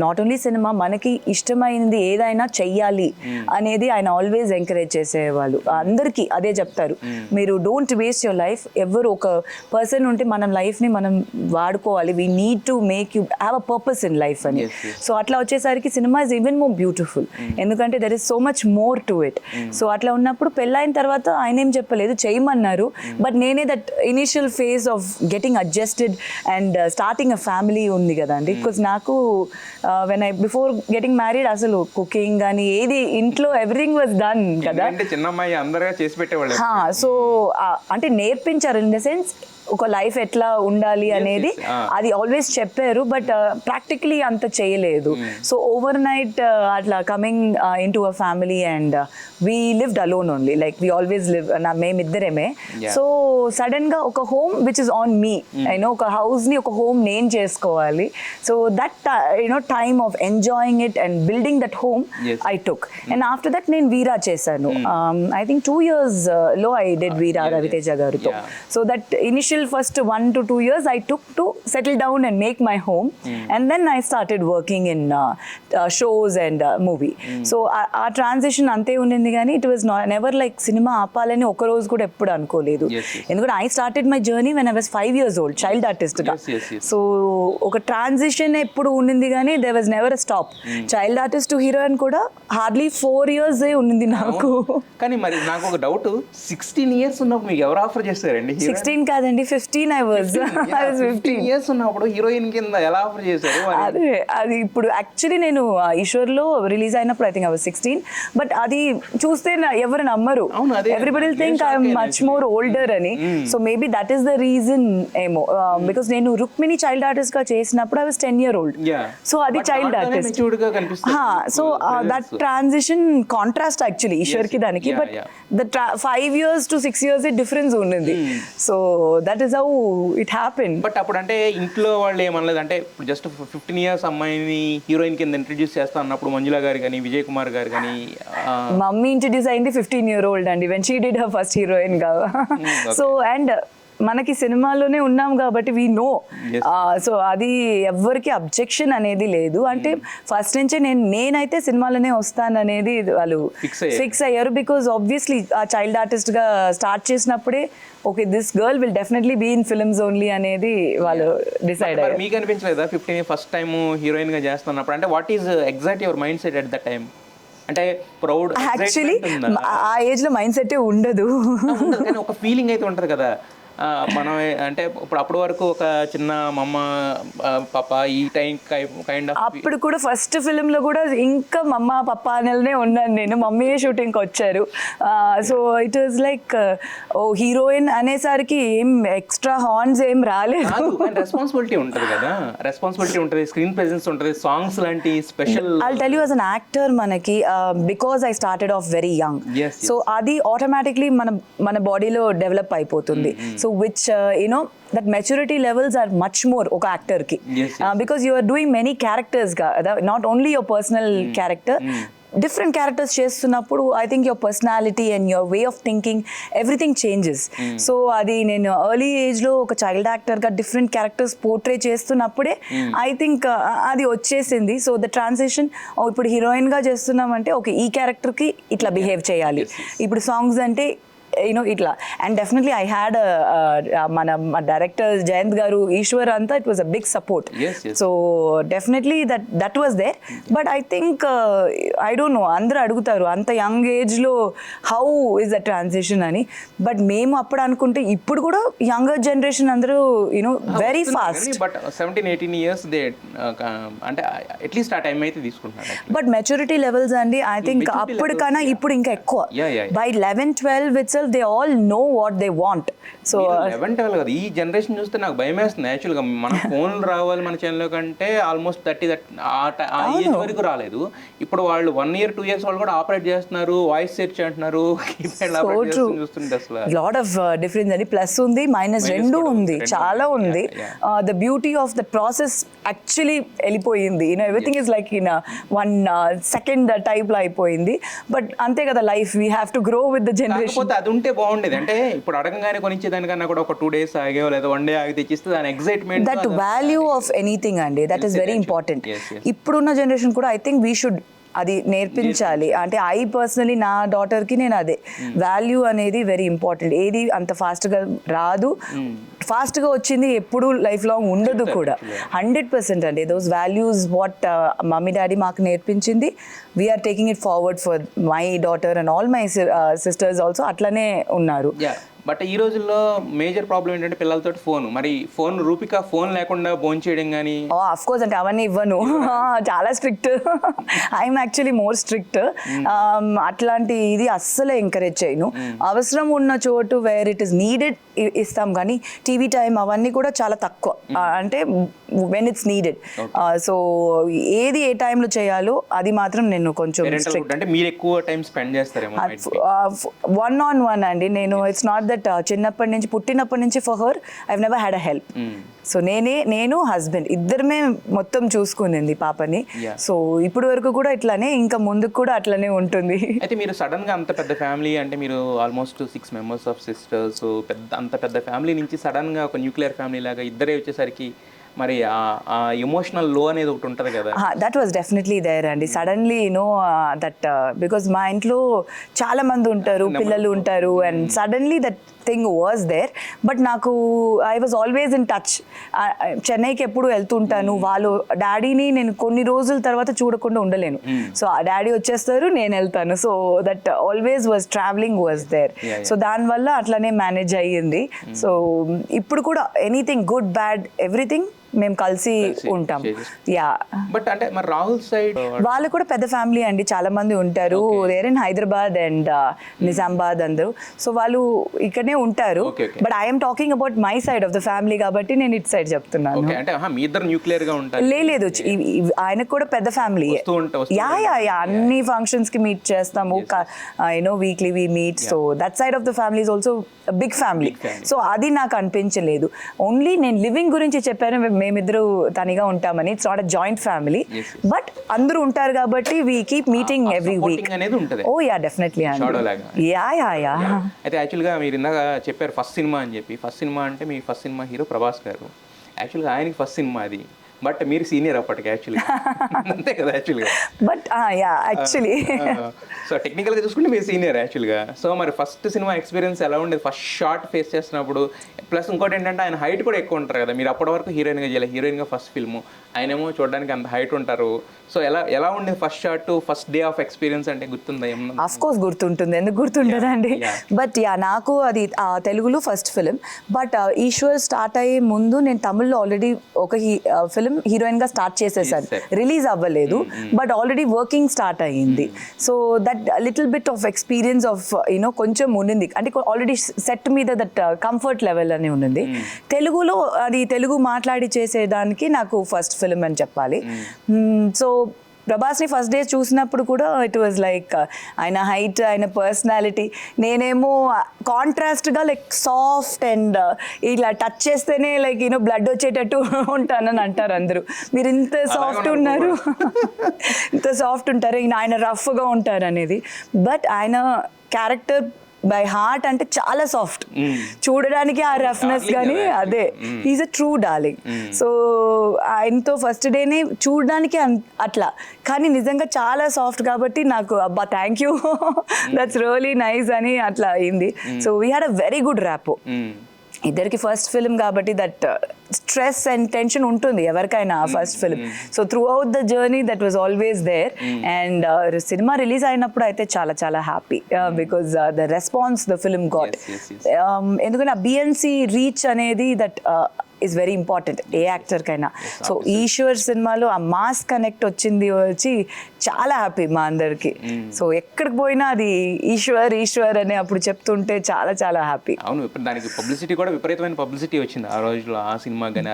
నాట్ ఓన్లీ సినిమా, మనకి ఇష్టమైనది ఏదైనా చెయ్యాలి అనేది ఆయన ఆల్వేస్ ఎంకరేజ్ చేసేవాళ్ళు. అందరికీ అదే చెప్తారు, మీరు డోంట్ వేస్ట్ యువర్ లైఫ్. ఎవరు ఒక పర్సన్ ఉంటే మనం లైఫ్ని మనం వాడుకోవాలి, we need to make you have a purpose in life అని. సో అట్లా వచ్చేసరికి cinema is even more beautiful, ఎందుకంటే there is so much more to it. So అట్లా ఉన్నప్పుడు పెళ్ళైన తర్వాత ఆయన ఏం చెప్పలేదు, చేయమన్నారు, బట్ నేనే that initial phase of getting adjusted and starting a family ఉంది కదండి. బికాజ్ నాకు when I before getting married అసలు కుకింగ్ కానీ ఏది ఇంట్లో ఎవ్రీథింగ్ వాజ్ డన్ కదా, చిన్నమ్మాయి అందరూ చేసి పెట్టేవాళ్ళు. సో అంటే నేర్పించారు ఇన్ ద సెన్స్ ఒక లైఫ్ ఎట్లా ఉండాలి అనేది, అది ఆల్వేస్ చెప్పారు, బట్ ప్రాక్టికలీ అంత చేయలేదు. సో ఓవర్ నైట్ అట్లా coming in to a family and we lived alone only, like we always live, మేమిద్దరేమే. సో సడన్ గా ఒక home which is on me, ఒక హౌస్ ని ఒక హోమ్ నేను చేసుకోవాలి. So that time of enjoying it and building that home I took. And after that నేను వీరా చేశాను. ఐ థింక్ 2 years లో ఐ డిడ్ వీరా రవితేజ గారితో. So that initial first 1 to 2 years I took to settle down and make my home, and then I started working in shows and movie. So our transition ante unindi gaani it was never like cinema aapalani oka roju kuda eppudu anukoledu, endukante I started my journey when I was 5 years old, child artist ga. So oka transition eppudu unindi gaani there was never a stop. Child artist to heroine kuda hardly 4 years e unindi naaku. Kani mari naaku oka doubt, 16 years ఉన్నప్పుడు మీకు ఎవరు offer చేశారండి? 16 కాదండి, 15 I was 15 years ఉన్నప్పుడు heroine కింద ఎలా offer చేశారు? అది ఇప్పుడు యాక్చువల్లీ నేను ఈశ్వర్లో రిలీజ్ అయినప్పుడు I think I was 16, but అది చూస్తే ఎవరు నమ్మరు, everybody will think I'm much more older అని. So maybe that is the reason ఏమో, బికాస్ నేను రుక్మిణి చైల్డ్ ఆర్టిస్ట్ గా చేసినప్పుడు I was 10 year old, so అది child artist. So that transition contrast actually Eeshwar కి దానికి, but the 5 years to 6 years difference ఉండింది. So that is how it happen. But అప్పుడు అంటే ఇంట్లో వాళ్ళు ఏమనలేదు, అంటే ఇప్పుడు జస్ట్ 15 years అమ్మాయిని హీరోయిన్ కింద ఇంట్రడ్యూస్ చేస్తా అన్నప్పుడు మంజుల గారు కానీ విజయ్ కుమార్ గారు కానీ? మమ్మీ ఇంట్రడ్యూస్ అయింది 15 year old అండి, when she did her first heroine గా. సో అండ్ మనకి సినిమాలోనే ఉన్నాం కాబట్టి వీ నో. సో అది ఎవ్వరికి అబ్జెక్షన్ అనేది లేదు, అంటే ఫస్ట్ నుంచే నేనైతే సినిమాలోనే వస్తాననేది వాళ్ళు ఫిక్స్ అయ్యారు. బికాజ్ ఆబ్వియస్లీ ఆ చైల్డ్ ఆర్టిస్ట్ గా స్టార్ట్ చేసినప్పుడే okay this girl will definitely be in films only అనేది వాళ్ళు డిసైడ్ అయ్యారు. మీకు అనిపించలేదా 15 ఫస్ట్ టైం హీరోయిన్ గా చేస్తున్నప్పుడు, అంటే what is exact your mind set at that time? అంటే ప్రౌడ్ యాక్చువల్లీ ఆ ఏజ్ లో మైండ్ సెట్ ఉండదు, కానీ ఒక ఫీలింగ్ అయితే ఉంటది కదా, మనం అంటే ఇప్పుడు అప్పటి వరకు ఒక చిన్న మమ్మ పాప ఈ టైం కైండ్ ఆఫ్ అప్పుడు కూడా ఫస్ట్ ఫిలింలో కూడా ఇంకా మమ్మ పప్ప అనేనే ఉన్నాను నేను. మమ్మీయే షూటింగ్కి వచ్చారు. So it is like oh heroine అనేసరికి ఏం ఎక్స్ట్రా హార్న్స్ ఏం రాలేదు. రెస్పాన్సిబిలిటీ ఉంటుంది కదా, రెస్పాన్సిబిలిటీ ఉంటుంది, స్క్రీన్ ప్రెజెన్స్ ఉంటుంది, సాంగ్స్ లాంటి special. I'll tell you as an actor మనకి because I started off very young. Yes, so అది ఆటోమేటిక్లీ మన బాడీలో డెవలప్ అయిపోతుంది. So which you know that maturity levels are much more ఒక actor కి. Yes, yes. Because you are doing many characters not only your personal character. Different characters చేస్తున్నప్పుడు I think your personality and your way of thinking everything changes. So అది నేను early ఏజ్లో ఒక child యాక్టర్గా different characters portray చేస్తున్నప్పుడే I think అది వచ్చేసింది. So the transition ఇప్పుడు హీరోయిన్గా చేస్తున్నామంటే ఓకే ఈ క్యారెక్టర్కి ఇట్లా బిహేవ్ చేయాలి, ఇప్పుడు సాంగ్స్ అంటే ఇట్లా. అండ్ డెఫినెట్లీ ఐ హ్యాడ్ మన డైరెక్టర్ జయంత్ గారు, ఈశ్వర్ అంతా it was a big support. So definitely that was there. But I think I don't know, అందరూ అడుగుతారు అంత యంగ్ ఏజ్లో హౌ ఇస్ ద ట్రాన్సిషన్ అని. బట్ మేము అప్పుడు అనుకుంటే ఇప్పుడు కూడా యంగర్ జనరేషన్ అందరూ very fast. But 17-18 years they అంటే అట్లీస్ట్ ఆ టైం అయితే తీసుకుంటున్నారు. బట్ మెచ్యూరిటీ లెవెల్స్ అండి ఐ థింక్ అప్పటికన్నా ఇప్పుడు ఇంకా ఎక్కువ. By 11-12 itself they all know what they want. So 11-12 కదా, ఈ జనరేషన్ చూస్తే నాకు భయం వేస్తుంది యాక్చువల్గా. మన ఫోన్లు రావాలి మన ఛానల్ కంటే ఆల్మోస్ట్ 30 ఆ ఏజ్ వరకు రాలేదు. ఇప్పుడు వాళ్ళు 1 year 2 years వాళ్ళు కూడా ఆపరేట్ చేస్తున్నారు, వాయిస్ సెర్చ్ అంటున్నారు, చూస్తుంటే అసలు లాట్ ఆఫ్ డిఫరెన్స్ అండి. ప్లస్ ఉంది, మైనస్ రెండు ఉంది, చాలా ఉంది. The beauty of the process actually వెళ్ళిపోయింది. Everything is like in 1 second type లో అయిపోయింది. బట్ అంతే కదా life, we have to grow with the generation. అది ఉంటే బాగుండేది. అంటే ఇప్పుడు అడగంగానే కొనిచ్చేదానికన్నా కూడా ఒక 2 days ఆగేవో లేదా 1 day ఆగి తెచ్చిస్తే దాని excitement, that value of anything అండి, దట్ ఈస్ వెరీ ఇంపార్టెంట్. ఇప్పుడున్న జనరేషన్ కూడా ఐ థింక్ వీ షుడ్ అది నేర్పించాలి. అంటే ఐ పర్సనలీ నా డాటర్కి నేను అదే వాల్యూ అనేది వెరీ ఇంపార్టెంట్. ఏది అంత ఫాస్ట్గా రాదు, ఫాస్ట్గా వచ్చింది ఎప్పుడు లైఫ్ లాంగ్ ఉండదు కూడా. 100% అండి those values what mummy daddy మాకు నేర్పించింది, we're taking it forward for my daughter and all my sisters also అట్లనే ఉన్నారు. బట్ ఈ రోజుల్లో మేజర్ ప్రాబ్లం ఏంటంటే పిల్లలతో ఫోన్. మరి ఫోన్ రూపిక ఫోన్ లేకుండా భోజనం చేయడం కానీ ఆఫ్ కోర్స్ అంటే అవన్నీ ఇవ్వను, చాలా strict. I'm actually more strict. అట్లాంటి ఇది అస్సలే ఎంకరేజ్ చేయను. అవసరం ఉన్న చోటు వేర్ ఇట్ ఇస్ నీడెడ్ ఇస్తాం, కానీ టీవీ టైం అవన్నీ కూడా చాలా తక్కువ. అంటే వెన్ ఇట్స్ నీడెడ్. సో ఏది ఏ టైంలో చేయాలో అది మాత్రం నేను కొంచెం స్ట్రిక్ట్. అంటే మీరు ఎక్కువ టైం స్పెండ్ చేస్తారేమో 1-on-1 అండి. నేను ఇట్స్ నాట్ దట్ చిన్నప్పటి నుంచి పుట్టినప్పటి నుంచి for her I never had a help. So నేను హస్బెండ్ ఇద్దరమే మొత్తం చూసుకునింది పాపని. సో ఇప్పుడు వరకు కూడా ఇట్లానే, ఇంకా ముందుకు కూడా అట్లనే ఉంటుంది. అయితే మీరు సడన్ గా అంత పెద్ద ఫ్యామిలీ, అంటే మీరు ఆల్మోస్ట్ 6 members ఆఫ్ సిస్టర్స్, అంత పెద్ద ఫ్యామిలీ నుంచి సడన్ గా ఒక న్యూక్లియర్ ఫ్యామిలీ లాగా ఇద్దరే వచ్చేసరికి మరి ఆ ఎమోషనల్ లో అనేది ఒకటి ఉంటుంది కదా. దట్ వాజ్ డెఫినెట్లీ దేర్ అండి. సడన్లీ దట్ బికాజ్ మా ఇంట్లో చాలా మంది ఉంటారు, పిల్లలు ఉంటారు, and suddenly that thing was there. But నాకు I was always in touch. చెన్నైకి ఎప్పుడు వెళ్తుంటాను, వాళ్ళు డాడీని నేను కొన్ని రోజుల తర్వాత చూడకుండా ఉండలేను. సో ఆ డాడీ వచ్చేస్తారు, నేను వెళ్తాను. So that always was travelling was there. So దానివల్ల అట్లనే మేనేజ్ అయ్యింది. సో ఇప్పుడు కూడా ఎనీథింగ్ గుడ్ బ్యాడ్ ఎవ్రీథింగ్ మేము కలిసి ఉంటాం. యా. బట్ అంటే మరి రాహుల్ సైడ్ వాళ్ళు కూడా పెద్ద ఫ్యామిలీ అండి, చాలా మంది ఉంటారు. There in Hyderabad and Nizamabad అందరూ. సో వాళ్ళు ఇక్కడనే ఉంటారు. But I'm talking about my side of the family కాబట్టి నేను ఇటు సైడ్ చెప్తున్నాను. మీ ఇద్దరు న్యూక్లియర్ గా ఉంటారు? లేదు, ఆయనకు కూడా పెద్ద ఫ్యామిలీ. యా అన్ని ఫంక్షన్స్ కి మీట్ చేస్తాము, weekly we meet. So that side of the family is also big family. So అది నాకు అనిపించలేదు. ఓన్లీ నేను లివింగ్ గురించి చెప్పాను, మేమిద్దరు తనిగా ఉంటామని. It's not a joint family, but అందరూ ఉంటారు కాబట్టి we keep meeting every week. Oh yeah definitely అండి. యా అయితే యాక్చువల్గా మీరు ఇందాక చెప్పారు ఫస్ట్ సినిమా అని చెప్పి. ఫస్ట్ సినిమా అంటే మీ ఫస్ట్ సినిమా హీరో ప్రభాస్ గారు. యాక్చువల్గా ఆయనకి ఫస్ట్ సినిమా అది. బట్ మీరు సీనియర్ అప్పటికి యాక్చువల్గా అంతే కదా యాక్చువల్గా. బట్ యా యాక్చువల్లీ సో టెక్నికల్గా చూసుకుంటే మీరు సీనియర్ యాక్చువల్గా. సో మరి ఫస్ట్ సినిమా ఎక్స్పీరియన్స్ ఎలా ఉండేది, ఫస్ట్ షాట్ ఫేస్ చేస్తున్నప్పుడు? ప్లస్ ఇంకోటి ఏంటంటే ఆయన హైట్ కూడా ఎక్కువ ఉంటారు కదా, మీరు అప్పటి వరకు హీరోయిన్గా చేయలేదు, హీరోయిన్గా ఫస్ట్ ఫిల్మ్, ఆయనేమో చూడడానికి అంత హైట్ ఉంటారు. సో ఎలా ఉండేది first shot, first day of experience అంటే గుర్తుందా ఏమన్నా? ఆఫ్ కోర్స్ గుర్తుంటుంది, ఎందుకు గుర్తుంటుందండి. బట్ యా నాకు అది తెలుగులో first film. But Eshwar start అయ్యే ముందు నేను తమిళ్లో ఆల్రెడీ ఒక ఫిలిం హీరోయిన్గా స్టార్ట్ చేసేసాను, రిలీజ్ అవ్వలేదు బట్ ఆల్రెడీ వర్కింగ్ స్టార్ట్ అయ్యింది. So that little bit of experience of you know కొంచెం ఉండింది, అంటే ఆల్రెడీ సెట్ మీద దట్ కంఫర్ట్ లెవెల్ అని ఉండింది. తెలుగులో అది తెలుగు మాట్లాడి చేసేదానికి నాకు ఫస్ట్ ఫిలిం అని చెప్పాలి. సో ప్రభాస్ని ఫస్ట్ డే చూసినప్పుడు కూడా ఇట్ వాజ్ లైక్ ఆయన హైట్, ఆయన పర్సనాలిటీ, నేనేమో కాంట్రాస్ట్గా లైక్ సాఫ్ట్ అండ్ ఇలా టచ్ చేస్తేనే లైక్ యూనో బ్లడ్ వచ్చేటట్టు ఉంటానని అంటారు అందరూ. మీరు ఇంత సాఫ్ట్ ఉన్నారు ఇంత సాఫ్ట్ ఉంటారు, ఆయన రఫ్గా ఉంటారు అనేది. బట్ ఆయన క్యారెక్టర్ బై హార్ట్ అంటే చాలా సాఫ్ట్, చూడడానికి ఆ రఫ్నెస్ కానీ అదే is a true darling. So ఆయనతో ఫస్ట్ డేనే చూడడానికి అట్లా, కానీ నిజంగా చాలా సాఫ్ట్ కాబట్టి నాకు అబ్బా thank you that's really nice అని అట్లా అయింది. So we had a very good rapport. ఇద్దరికి ఫస్ట్ ఫిల్మ్ కాబట్టి దట్ స్ట్రెస్ అండ్ టెన్షన్ ఉంటుంది ఎవరికైనా first film. So throughout the journey that was always there. And cinema release అయినప్పుడు అయితే చాలా చాలా happy because the response the film got. ఎందుకంటే ఆ బిఎన్సి రీచ్ అనేది దట్ ఈజ్ వెరీ ఇంపార్టెంట్ ఏ యాక్టర్కైనా. సో ఈశ్వర్ సినిమాలో ఆ మాస్ కనెక్ట్ వచ్చి చాలా హ్యాపీ మా అందరికి. సో ఎక్కడికి పోయినా అది ఈశ్వర్ అని అప్పుడు చెప్తుంటే చాలా చాలా హ్యాపీ. అవును, ఇప్పుడు దానికి పబ్లిసిటీ కూడా విపరీతమైన పబ్లిసిటీ వచ్చింది ఆ రోజులో, ఆ సినిమా కానీ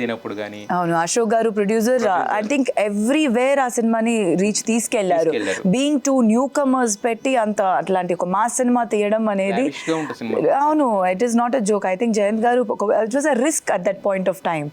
అయినప్పుడు కానీ. అవును, Ashok garu producer, I think everywhere ఆ సినిమాని రీచ్ తీసుకెళ్లారు. బీయింగ్ టూ న్యూ కమర్స్ పెట్టి అట్లాంటి ఒక మాస్ సినిమా తీయడం అనేది, అవును, it is not a joke. I think Jayant గారు it was a risk at that point of time.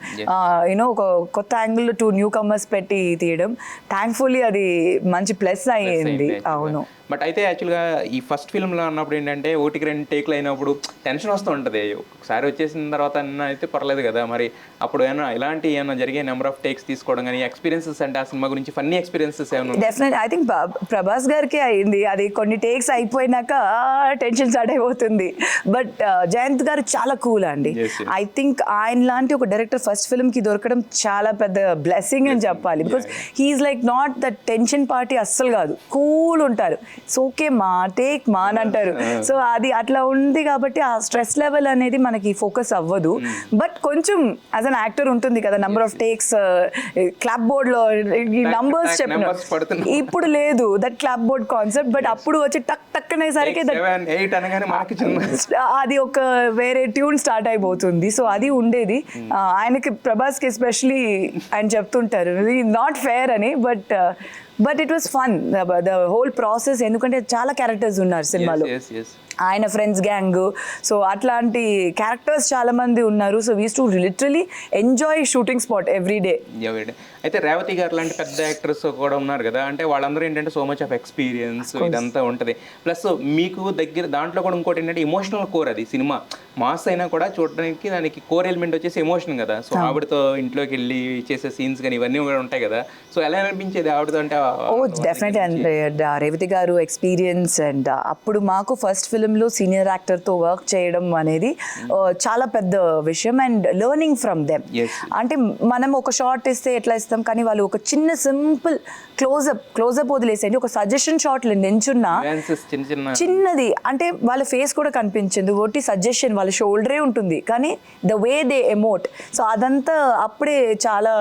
You know ఒక కొత్త యాంగిల్ టు న్యూ కమర్స్ పెట్టి తీయడం థ్యాంక్ఫుల్లీ అది మంచి ప్లస్ అయ్యింది. అవును, బట్ అయితే యాక్చువల్గా ఈ ఫస్ట్ ఫిల్మ్లో అన్నప్పుడు ఏంటంటే ఒకటికి 2 టేక్లు అయినప్పుడు టెన్షన్ వస్తూ ఉంటుంది. ఒకసారి వచ్చేసిన తర్వాత అన్న అయితే పర్లేదు కదా, మరి అప్పుడు ఏమైనా జరిగే నెంబర్ ఆఫ్ టేక్స్ తీసుకోవడం కానీ ఎక్స్పీరియన్సెస్ అంటే ఆ సినిమా గురించి ఫన్నీ ఎక్స్పీరియన్సెస్ ఏమైనా? డెఫినెట్ ఐ థింక్ ప్రభాస్ గారికి అయింది అది, కొన్ని టేక్స్ అయిపోయినాక టెన్షన్ స్టార్ట్ అయిపోతుంది. బట్ జయంత్ గారు చాలా కూల్ అండి. ఐ థింక్ ఆయన లాంటి ఒక డైరెక్టర్ ఫస్ట్ ఫిల్మ్కి దొరకడం చాలా పెద్ద బ్లెస్సింగ్ అని చెప్పాలి. Because he's like not the tension party, అస్సలు కాదు, కూల్ ఉంటారు. సో ఓకే మా టేక్ మా అని అంటారు. సో అది అట్లా ఉంది కాబట్టి ఆ స్ట్రెస్ లెవెల్ అనేది మనకి ఫోకస్ అవ్వదు. బట్ కొంచెం యాజ్ అన్ యాక్టర్ ఉంటుంది కదా, number of takes clap board లో నంబర్స్ చెప్పిన, ఇప్పుడు లేదు that clap board concept. But అప్పుడు వచ్చి టక్ అనేసరికి అది ఒక వేరే ట్యూన్ స్టార్ట్ అయిపోతుంది. సో అది ఉండేది ఆయనకి, ప్రభాస్కి ఎస్పెషలీ ఆయన చెప్తుంటారు నాట్ ఫేర్ అని. But it was fun the whole process, ఎందుకంటే చాలా క్యారెక్టర్స్ ఉన్నారు సినిమాలో, ఆయన ఫ్రెండ్స్ గ్యాంగ్, సో అట్లాంటి క్యారెక్టర్స్ చాలా మంది ఉన్నారు. So we used to literally enjoy shooting spot every day. అయితే రేవతి గారు లాంటి పెద్ద యాక్టర్స్ కూడా ఉన్నారు కదా, అంటే వాళ్ళందరూ ఏంటంటే సో మచ్ ఆఫ్ ఎక్స్పీరియన్స్ ఇదంతా ఉంటుంది. ప్లస్ మీకు దగ్గర దాంట్లో కూడా ఇంకోటి ఏంటంటే ఎమోషనల్ కోర్, అది సినిమా మాస్ అయినా కూడా చూడడానికి దానికి కోర్ ఎలిమెంట్ వచ్చేసి ఎమోషన్ కదా. సో ఆవిడతో ఇంట్లోకి వెళ్ళి చేసే సీన్స్ కానీ ఇవన్నీ కూడా ఉంటాయి కదా. సో ఎలా అనిపించేది ఆవిడతో అంటే? డెఫినెట్లీ అండ్ రేవతి గారు ఎక్స్పీరియన్స్. అండ్ అప్పుడు మాకు ఫస్ట్ ఫిల్మ్లో సీనియర్ యాక్టర్తో వర్క్ చేయడం అనేది చాలా పెద్ద విషయం. అండ్ లెర్నింగ్ ఫ్రమ్ దెమ్, అంటే మనం ఒక షార్ట్ ఇస్తే ఎట్లా ఇస్తాం, కానీ వాళ్ళు ఒక చిన్న సింపుల్ క్లోజప్ వదిలేసేయండి, ఒక సజెషన్ షాట్ నించున్నా చిన్నది, అంటే వాళ్ళ ఫేస్ కూడా కనిపించింది, ఒకటి సజెషన్, వాళ్ళ షోల్డరే ఉంటుంది, కానీ the way they emote. So అదంతా అప్పుడే చాలా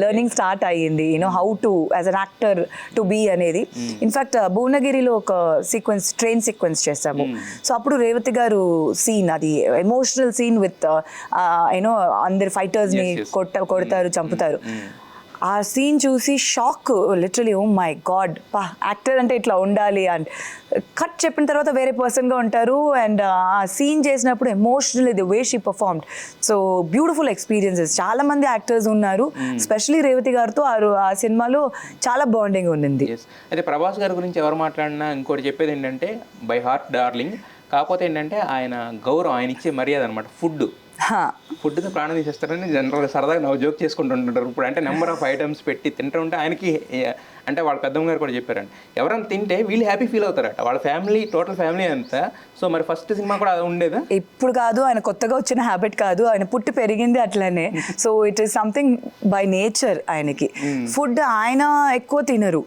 లెర్నింగ్ స్టార్ట్ అయ్యింది, you know how to as an actor to be అనేది. ఇన్ఫ్యాక్ట్ భువనగిరిలో ఒక సీక్వెన్స్, ట్రైన్ సీక్వెన్స్ చేసాము. సో అప్పుడు రేవతి గారు సీన్, అది ఎమోషనల్ సీన్ విత్ యూనో అందరు ఫైటర్స్ని కొడతారు, చంపుతారు. ఆ సీన్ చూసి shock, literally oh my god, actor అంటే ఇట్లా ఉండాలి. అండ్ కట్ చెప్పిన తర్వాత వేరే పర్సన్గా ఉంటారు. అండ్ ఆ సీన్ చేసినప్పుడు emotional the way she performed. So beautiful experiences. చాలా మంది యాక్టర్స్ ఉన్నారు, స్పెషలీ రేవతి గారితో ఆ సినిమాలో చాలా బాండింగ్ ఉంది. అయితే ప్రభాస్ గారి గురించి ఎవరు మాట్లాడినా ఇంకోటి చెప్పేది ఏంటంటే బై హార్ట్ డార్లింగ్, కాకపోతే ఏంటంటే ఆయన గౌరవం, ఆయన ఇచ్చే మర్యాద అనమాట. ఫుడ్ ఫుడ్తో ప్రాణం తీసేస్తారని జనరల్గా సరదాగా నవ్వు జోక్ చేసుకుంటుంటారు. ఇప్పుడు అంటే నెంబర్ ఆఫ్ ఐటమ్స్ పెట్టి తింటూ ఉంటే ఆయనకి అంటే వాళ్ళ పెద్దమ్మ గారు కూడా చెప్పారండి, ఎవరైనా తింటే వీళ్ళు హ్యాపీ ఫీల్ అవుతారట, వాళ్ళ ఫ్యామిలీ టోటల్ ఫ్యామిలీ అంతా. సో మరి ఫస్ట్ సినిమా కూడా అది ఉండేదా? ఇప్పుడు కాదు, ఆయన కొత్తగా వచ్చిన హ్యాబిట్ కాదు, ఆయన పుట్టి పెరిగింది అట్లనే. So it is something by nature ఆయనకి. ఫుడ్ ఆయన ఎక్కువ తినరు,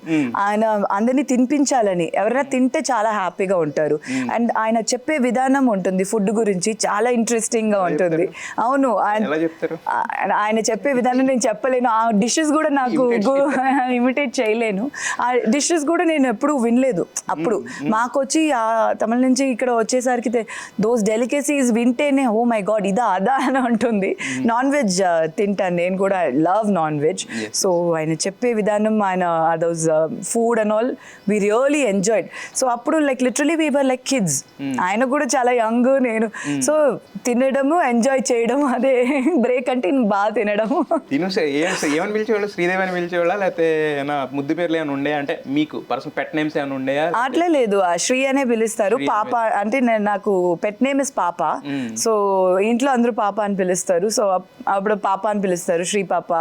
ఆయన అందరినీ తినిపించాలని, ఎవరైనా తింటే చాలా హ్యాపీగా ఉంటారు. అండ్ ఆయన చెప్పే విధానం ఉంటుంది ఫుడ్ గురించి, చాలా ఇంట్రెస్టింగ్ గా ఉంటుంది. అవును, ఆయన చెప్పే విధానం నేను చెప్పలేను. ఆ డిషెస్ కూడా నాకు ఇమిటేట్ చేయలేను. ఆ డిషెస్ కూడా నేను ఎప్పుడు వినలేదు. అప్పుడు మాకు వచ్చి తమిళ నుంచి ఇక్కడ వచ్చేసరికి దోస్ డెలికేసీస్ వింటేనే ఓ మై గాడ్ ఇదా అదా అని ఉంటుంది. నాన్ వెజ్ తింటాను నేను కూడా, లవ్ నాన్ వెజ్. సో ఆయన చెప్పే విధానం, ఆయన those food and all we really enjoyed. So అప్పుడు like literally we were like kids. ఆయన కూడా చాలా యంగ్, నేను. సో తినడము ఎంజాయ్ చేయడం, అదే బ్రేక్ అంటే బాగా తినడము. ఏమని పిలిచేవాళ్ళు? శ్రీదేవి అని పిలిచేవాళ్ళ, లేకపోతే ముద్దు పేర్లు ఏమైనా ఉండే? అంటే మీకు పర్సనల్ పెట్ నేమ్స్ ఏమైనా ఉండేయా? అట్లే లేదు, శ్రీ అనే పిలుస్తారు. పాప అంటే నాకు పెట్ నేమ్ ఇస్ పాప. సో ఇంట్లో అందరూ పాప అని పిలుస్తారు. సో అప్పుడు పాప అని పిలుస్తారు, శ్రీ పాప,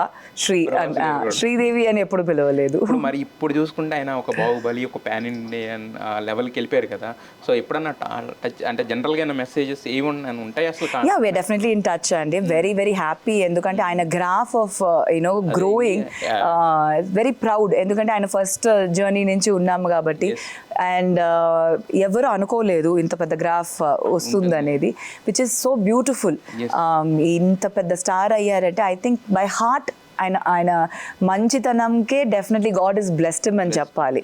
శ్రీదేవి అని ఎప్పుడు పిలవలేదు. మరి ఇప్పుడు చూసుకుంటే ఆయన ఒక బాహుబలి, ఒక పాన్ ఇండియన్ లెవెల్కి వెళ్ళిపోయారు కదా. సో ఎప్పుడన్నా అంటే జనరల్గా మెసేజెస్ ఏమన్నా ఉంటాయి అసలు? Yeah, we're definitely in touch అండి. Very very happy. ఎందుకంటే ఆయన graph of growing very proud. ఎందుకంటే ఆయన ఫస్ట్ జర్నీ నుంచి ఉన్నాము కాబట్టి. అండ్ ఎవరు అనుకోలేదు ఇంత పెద్ద గ్రాఫ్ వస్తుంది అనేది, విచ్ ఇస్ సో బ్యూటిఫుల్. ఇంత పెద్ద స్టార్ అయ్యారంటే ఐ థింక్ బై హార్ట్ ఆయన మంచితనంకే definitely God is blessed him అని చెప్పాలి.